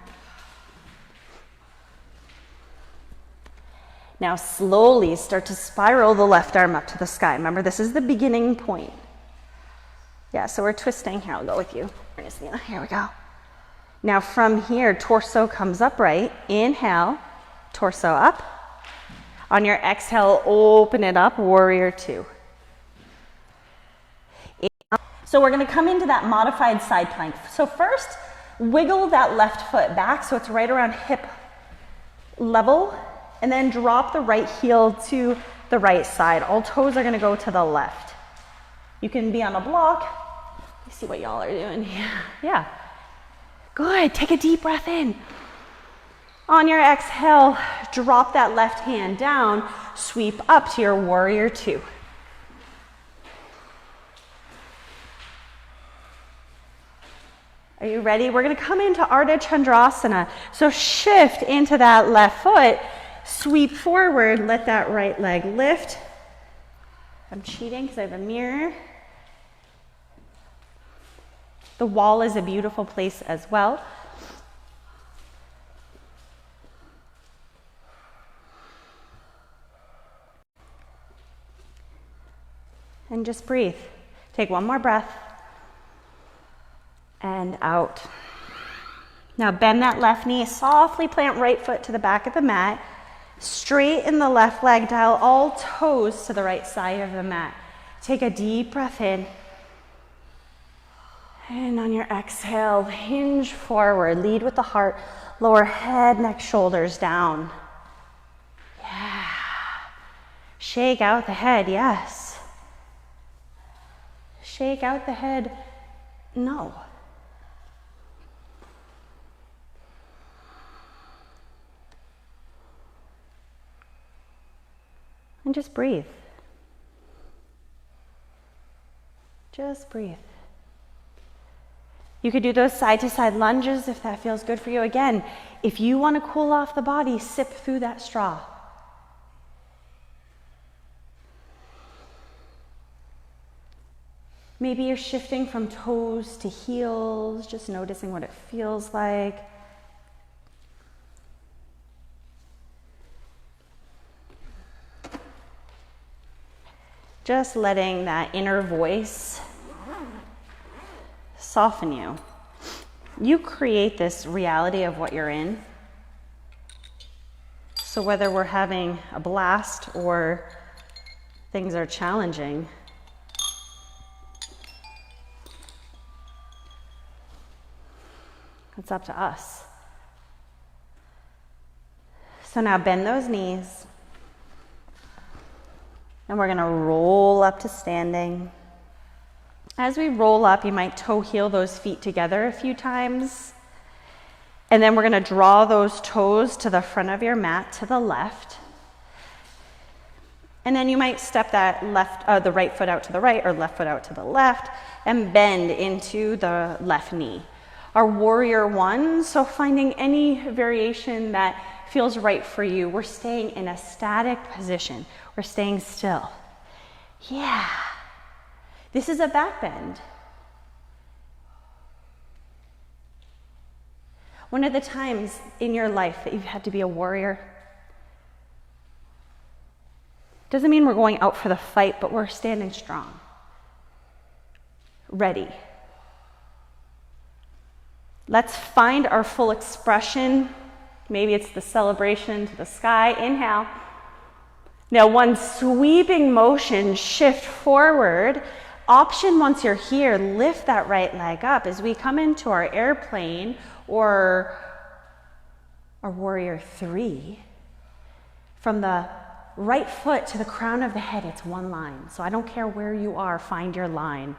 Speaker 1: Now slowly start to spiral the left arm up to the sky. Remember, this is the beginning point. Yeah, so we're twisting. Here, I'll go with you. Here we go. Now from here, torso comes upright. Inhale, torso up. On your exhale, open it up, warrior 2. So we're going to come into that modified side plank. So first, wiggle that left foot back so it's right around hip level, and then drop the right heel to the right side. All toes are going to go to the left. You can be on a block. Let's see what y'all are doing. Yeah. Good. Take a deep breath in. On your exhale, drop that left hand down, sweep up to your warrior 2. Are you ready? We're going to come into Ardha Chandrasana. So shift into that left foot, sweep forward, let that right leg lift. I'm cheating because I have a mirror. The wall is a beautiful place as well. And just breathe. Take one more breath. And out. Now bend that left knee, softly plant right foot to the back of the mat. Straighten the left leg, dial all toes to the right side of the mat. Take a deep breath in. And on your exhale, hinge forward. Lead with the heart. Lower head, neck, shoulders down. Yeah. Shake out the head, yes. Shake out the head, no. And just breathe. Just breathe. You could do those side-to-side lunges if that feels good for you. Again, if you want to cool off the body, sip through that straw. Maybe you're shifting from toes to heels, just noticing what it feels like. Just letting that inner voice soften you. You create this reality of what you're in. So whether we're having a blast or things are challenging, it's up to us. So now bend those knees. And we're going to roll up to standing. As we roll up, you might toe heel those feet together a few times. And then we're going to draw those toes to the front of your mat to the left. And then you might step that the right foot out to the right or left foot out to the left and bend into the left knee. Our warrior one, so finding any variation that feels right for you. We're staying in a static position. We're staying still. Yeah. This is a back bend. One of the times in your life that you've had to be a warrior, doesn't mean we're going out for the fight, but we're standing strong. Ready. Let's find our full expression. Maybe it's the celebration to the sky. Inhale. Now one sweeping motion, shift forward. Option once you're here, lift that right leg up as we come into our airplane or our warrior three. From the right foot to the crown of the head, it's one line. So I don't care where you are, find your line.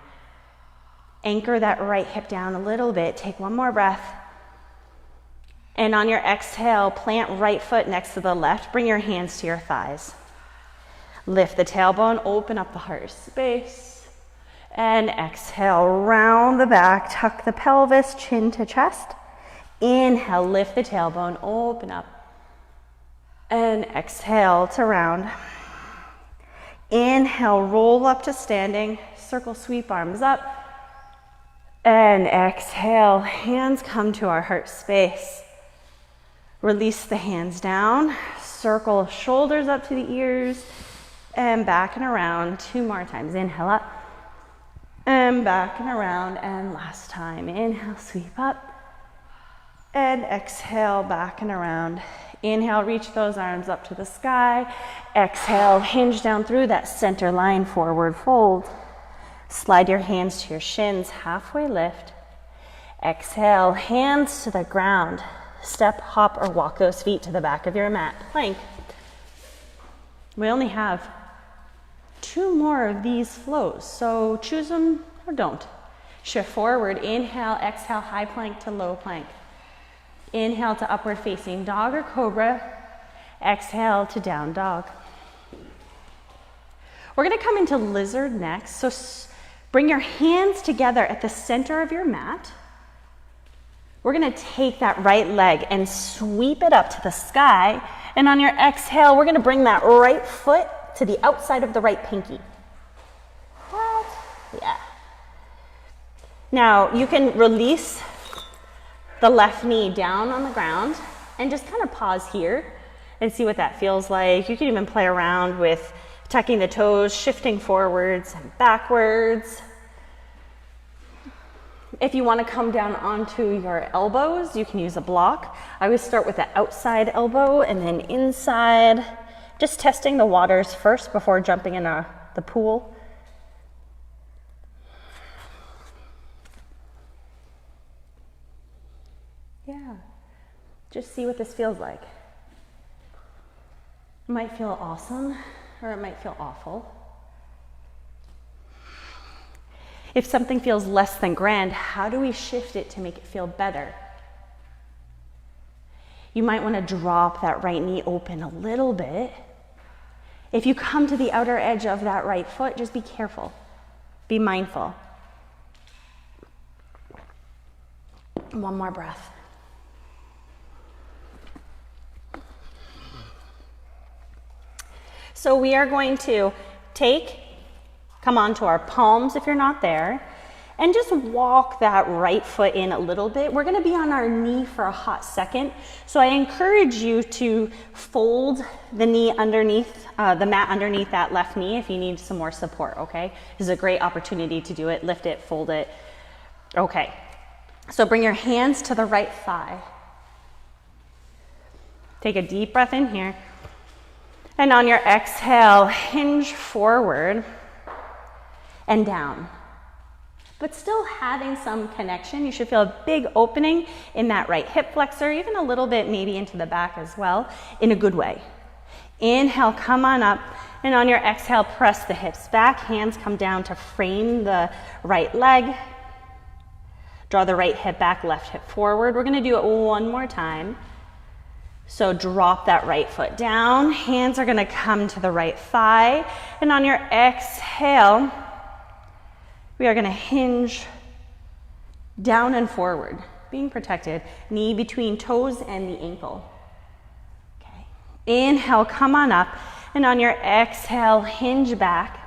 Speaker 1: Anchor that right hip down a little bit. Take one more breath. And on your exhale, plant right foot next to the left. Bring your hands to your thighs. Lift the tailbone, open up the heart space. And exhale, round the back, tuck the pelvis, chin to chest. Inhale, lift the tailbone, open up. And exhale to round. Inhale, roll up to standing. Circle, sweep arms up. And exhale, hands come to our heart space. Release the hands down. Circle shoulders up to the ears. And back and around. 2 more times. Inhale up. And back and around. And last time. Inhale, sweep up. And exhale, back and around. Inhale, reach those arms up to the sky. Exhale, hinge down through that center line, forward fold. Slide your hands to your shins, halfway lift. Exhale, hands to the ground. Step, hop, or walk those feet to the back of your mat. Plank. We only have 2 more of these flows, so choose them or don't. Shift forward, inhale, exhale, high plank to low plank. Inhale to upward facing dog or cobra. Exhale to down dog. We're going to come into lizard next. So bring your hands together at the center of your mat. We're gonna take that right leg and sweep it up to the sky. And on your exhale, we're gonna bring that right foot to the outside of the right pinky. What? Yeah. Now, you can release the left knee down on the ground and just kind of pause here and see what that feels like. You can even play around with tucking the toes, shifting forwards and backwards. If you want to come down onto your elbows, you can use a block. I always start with the outside elbow and then inside, just testing the waters first before jumping in the pool. Yeah, just see what this feels like. It might feel awesome, or it might feel awful. If something feels less than grand, how do we shift it to make it feel better? You might want to drop that right knee open a little bit. If you come to the outer edge of that right foot, just be careful. Be mindful. One more breath. So we are going to come onto our palms if you're not there, and just walk that right foot in a little bit. We're gonna be on our knee for a hot second. So I encourage you to fold the knee underneath, the mat underneath that left knee if you need some more support, okay? This is a great opportunity to do it. Lift it, fold it. Okay, so bring your hands to the right thigh. Take a deep breath in here. And on your exhale, hinge forward and down. But still having some connection. You should feel a big opening in that right hip flexor, even a little bit maybe into the back as well, in a good way. Inhale, come on up. And on your exhale, press the hips back. Hands come down to frame the right leg. Draw the right hip back, left hip forward. We're going to do it one more time. So drop that right foot down. Hands are going to come to the right thigh. And on your exhale, we are going to hinge down and forward, being protected. Knee between toes and the ankle. Okay. Inhale, come on up. And on your exhale, hinge back.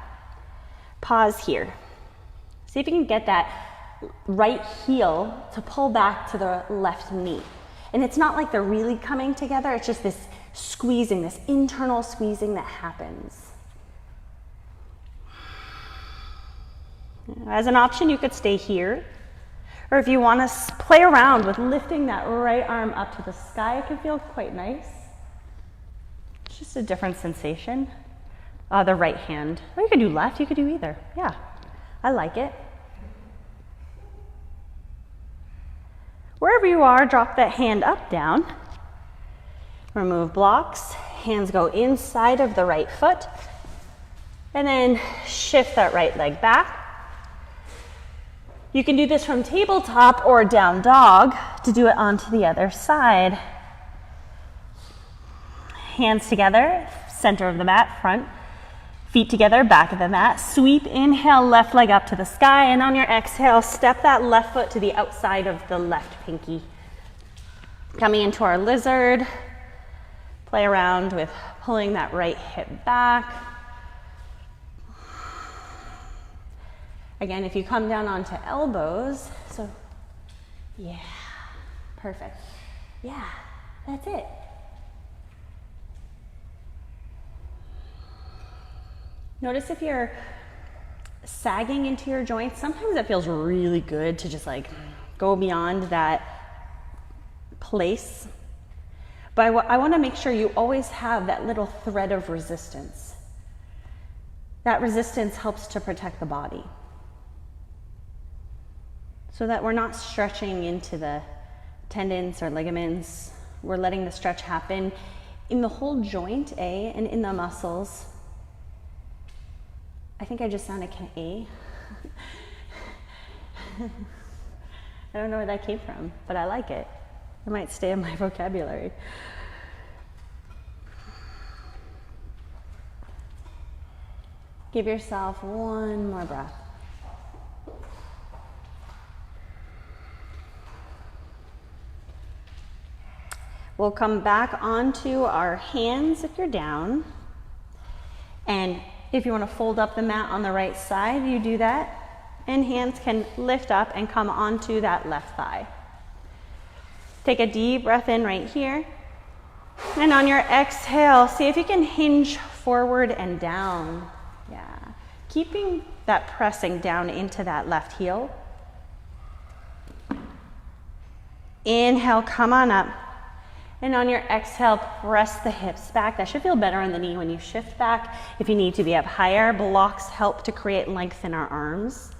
Speaker 1: Pause here. See if you can get that right heel to pull back to the left knee. And it's not like they're really coming together, it's just this squeezing, this internal squeezing that happens. As an option, you could stay here. Or if you want to play around with lifting that right arm up to the sky, it can feel quite nice. It's just a different sensation. The right hand. Or you could do left, you could do either. Yeah, I like it. Wherever you are, drop that hand up, down. Remove blocks. Hands go inside of the right foot. And then shift that right leg back. You can do this from tabletop or down dog to do it onto the other side. Hands together, center of the mat, front. Feet together, back of the mat. Sweep, inhale, left leg up to the sky. And on your exhale, step that left foot to the outside of the left pinky. Coming into our lizard. Play around with pulling that right hip back. Again, if you come down onto elbows, so yeah, perfect. Yeah, that's it. Notice if you're sagging into your joints, sometimes it feels really good to just like go beyond that place. But I want to make sure you always have that little thread of resistance. That resistance helps to protect the body, so that we're not stretching into the tendons or ligaments. We're letting the stretch happen in the whole joint, and in the muscles. I think I just sounded A. I don't know where that came from, but I like it. It might stay in my vocabulary. Give yourself one more breath. We'll come back onto our hands if you're down. And if you want to fold up the mat on the right side, you do that. And hands can lift up and come onto that left thigh. Take a deep breath in right here. And on your exhale, see if you can hinge forward and down. Yeah. Keeping that pressing down into that left heel. Inhale, come on up. And on your exhale, press the hips back. That should feel better on the knee when you shift back. If you need to be up higher, blocks help to create length in our arms.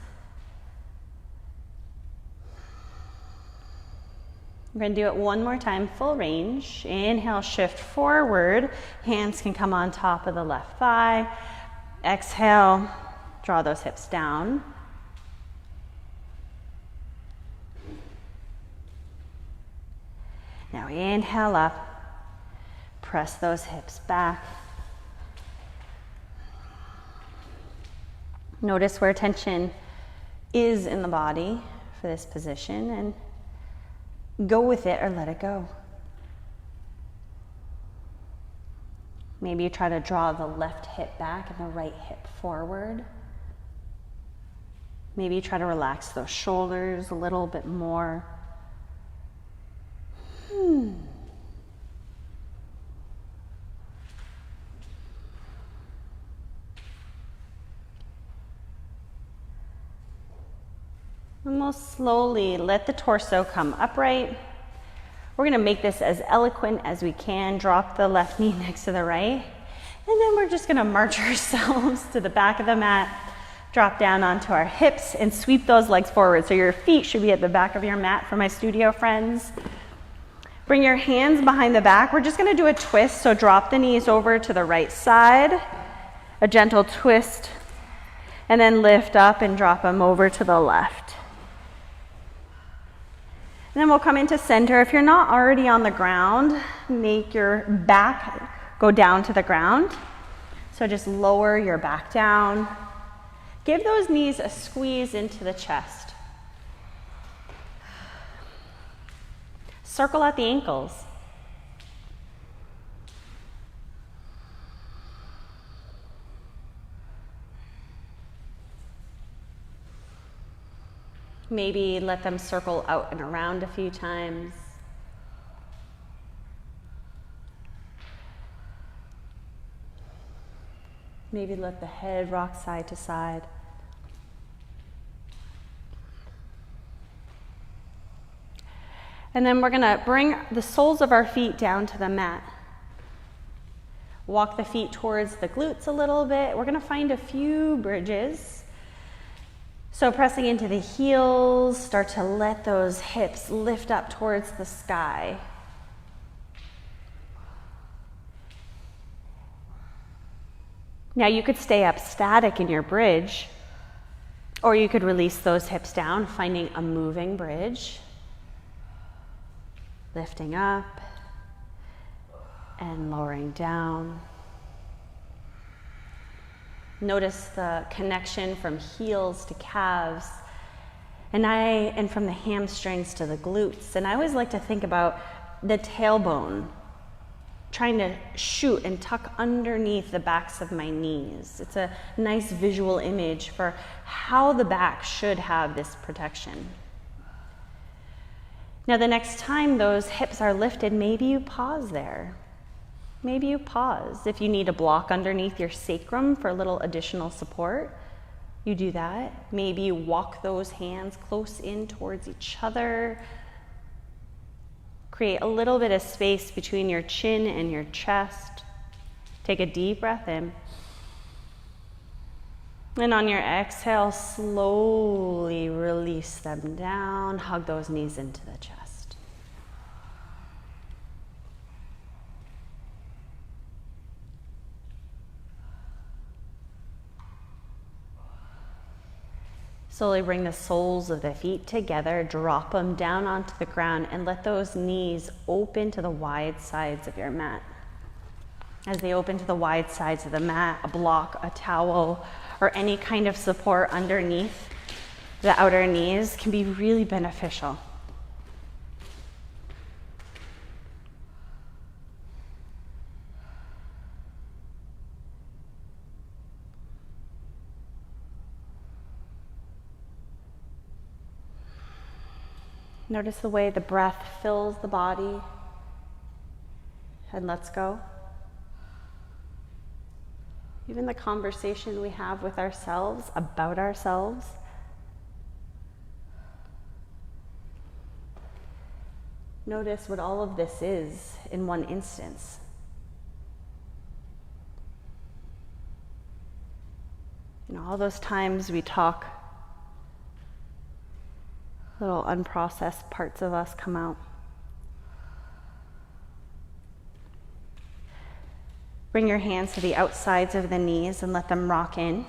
Speaker 1: We're going to do it one more time, full range. Inhale, shift forward. Hands can come on top of the left thigh. Exhale, draw those hips down. Now inhale up, press those hips back. Notice where tension is in the body for this position and go with it or let it go. Maybe you try to draw the left hip back and the right hip forward. Maybe you try to relax those shoulders a little bit more. And we'll slowly let the torso come upright. We're going to make this as eloquent as we can. Drop the left knee next to the right. And then we're just going to march ourselves to the back of the mat. Drop down onto our hips and sweep those legs forward. So your feet should be at the back of your mat for my studio friends. Bring your hands behind the back. We're just going to do a twist. So drop the knees over to the right side. A gentle twist. And then lift up and drop them over to the left. And then we'll come into center. If you're not already on the ground, make your back go down to the ground. So just lower your back down. Give those knees a squeeze into the chest. Circle at the ankles. Maybe let them circle out and around a few times. Maybe let the head rock side to side. And then we're going to bring the soles of our feet down to the mat. Walk the feet towards the glutes a little bit. We're going to find a few bridges. So pressing into the heels, start to let those hips lift up towards the sky. Now you could stay up static in your bridge, or you could release those hips down, finding a moving bridge. Lifting up and lowering down. Notice the connection from heels to calves and from the hamstrings to the glutes. And I always like to think about the tailbone trying to shoot and tuck underneath the backs of my knees. It's a nice visual image for how the back should have this protection. Now the next time those hips are lifted, maybe you pause there. Maybe you pause. If you need a block underneath your sacrum for a little additional support, you do that. Maybe you walk those hands close in towards each other. Create a little bit of space between your chin and your chest. Take a deep breath in. And on your exhale, slowly release them down. Hug those knees into the chest. Slowly bring the soles of the feet together, drop them down onto the ground, and let those knees open to the wide sides of your mat. As they open to the wide sides of the mat, a block, a towel, or any kind of support underneath the outer knees can be really beneficial. Notice the way the breath fills the body and lets go. Even the conversation we have with ourselves, about ourselves. Notice what all of this is in one instance. All those times we talk, little unprocessed parts of us come out. Bring your hands to the outsides of the knees and let them rock in.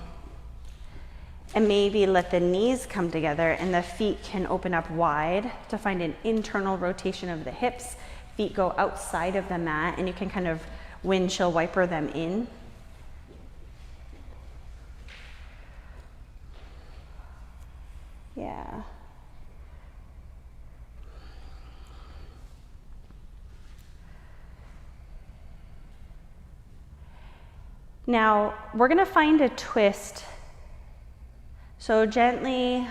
Speaker 1: And maybe let the knees come together and the feet can open up wide to find an internal rotation of the hips. Feet go outside of the mat and you can kind of windshield wiper them in. Yeah. Now, we're going to find a twist. So gently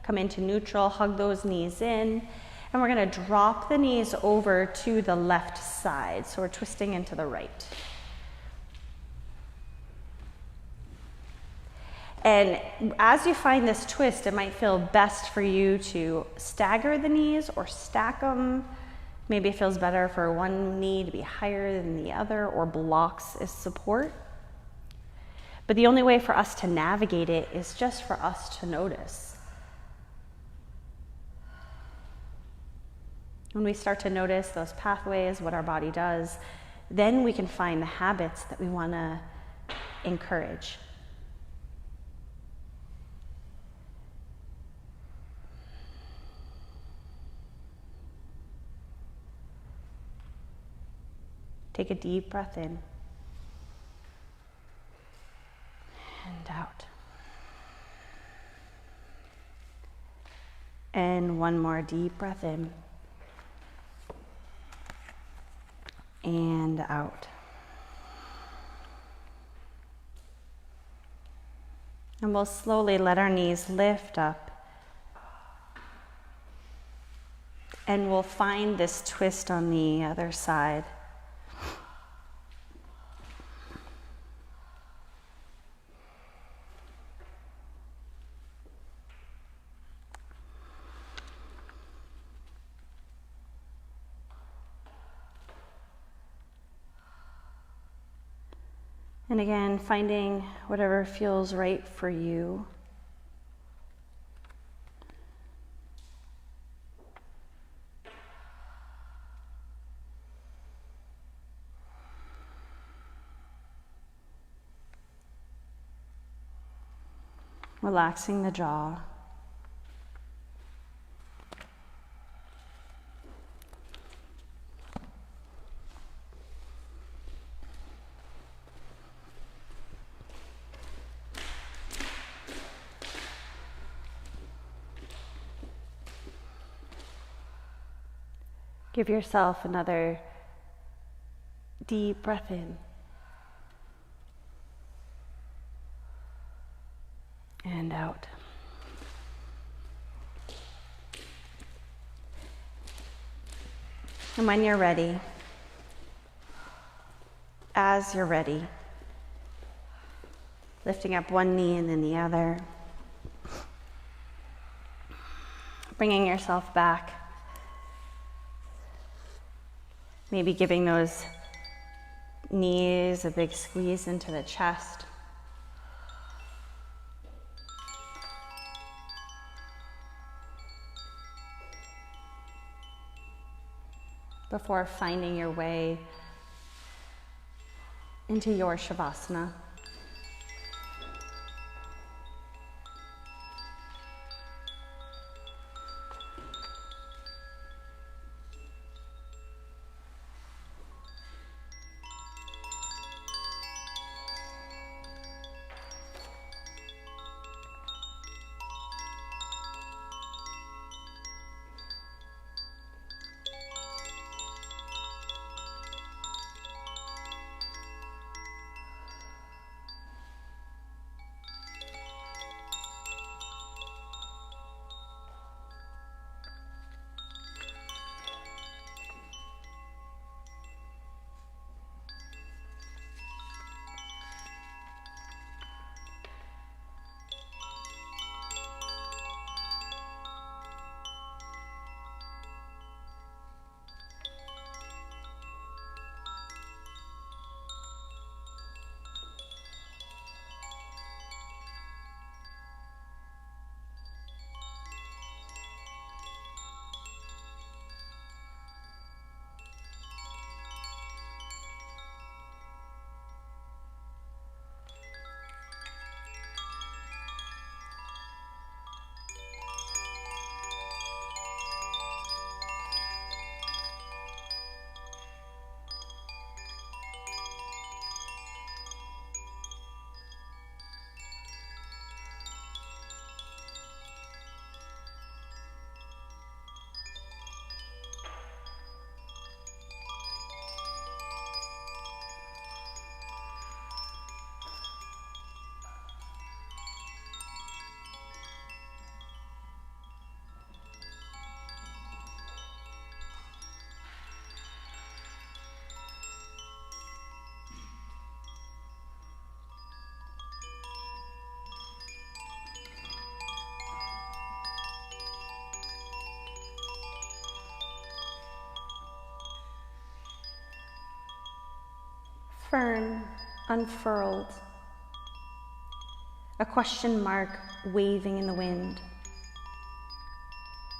Speaker 1: come into neutral, hug those knees in, and we're going to drop the knees over to the left side. So we're twisting into the right. And as you find this twist, it might feel best for you to stagger the knees or stack them. Maybe it feels better for one knee to be higher than the other or blocks as support. But the only way for us to navigate it is just for us to notice. When we start to notice those pathways, what our body does, then we can find the habits that we want to encourage. Take a deep breath in and out. And one more deep breath in and out. And we'll slowly let our knees lift up. And we'll find this twist on the other side. And again, finding whatever feels right for you. Relaxing the jaw. Give yourself another deep breath in. And out. And when you're ready, as you're ready, lifting up one knee and then the other, bringing yourself back. Maybe giving those knees a big squeeze into the chest. Before finding your way into your Shavasana. fern unfurled, a question mark waving in the wind,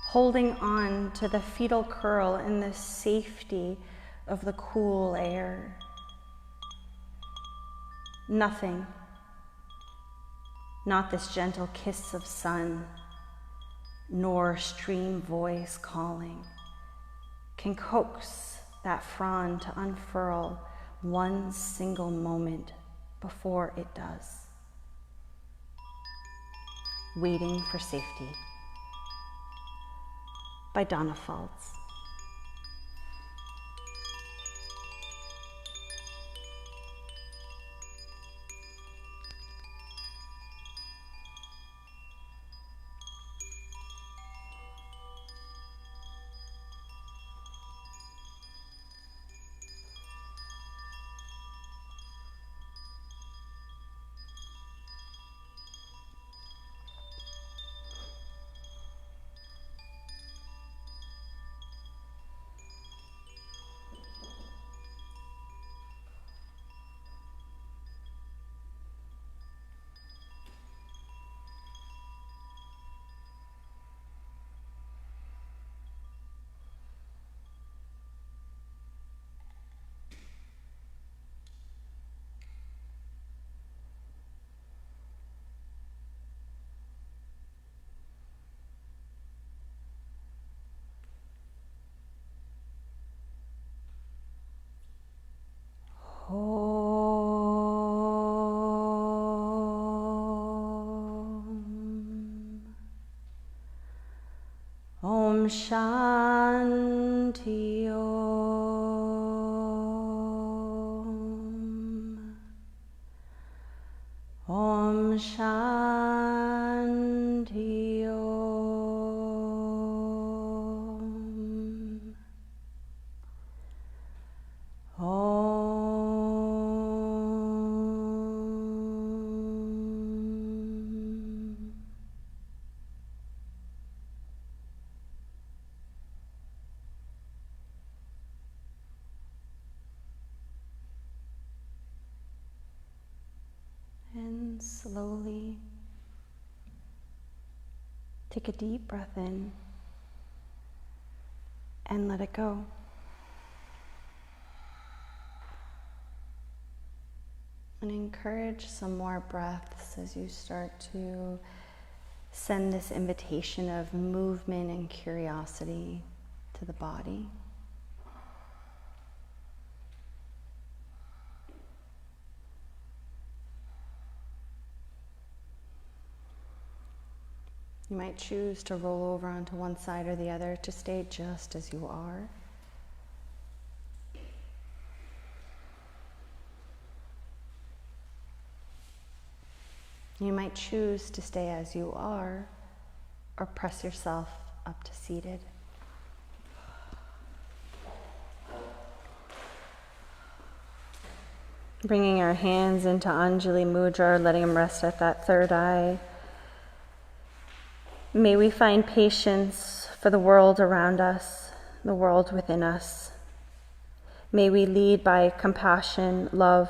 Speaker 1: holding on to the fetal curl in the safety of the cool air. Nothing, not this gentle kiss of sun, nor stream voice calling, can coax that frond to unfurl one single moment before it does. Waiting for Safety by Donna Faltz. Om Shanti Om. Om Shanti Om. Om. And slowly take a deep breath in and let it go. And encourage some more breaths as you start to send this invitation of movement and curiosity to the body. You might choose to roll over onto one side or the other to stay just as you are. You might choose to stay as you are or press yourself up to seated. Bringing our hands into Anjali Mudra, letting them rest at that third eye. May we find patience for the world around us, the world within us. May we lead by compassion, love.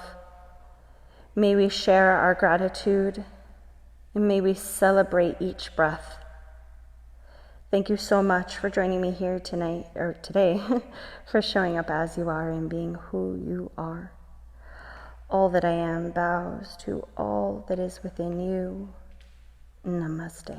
Speaker 1: May we share our gratitude, and may we celebrate each breath. Thank you so much for joining me here tonight, or today, for showing up as you are and being who you are. All that I am bows to all that is within you. Namaste.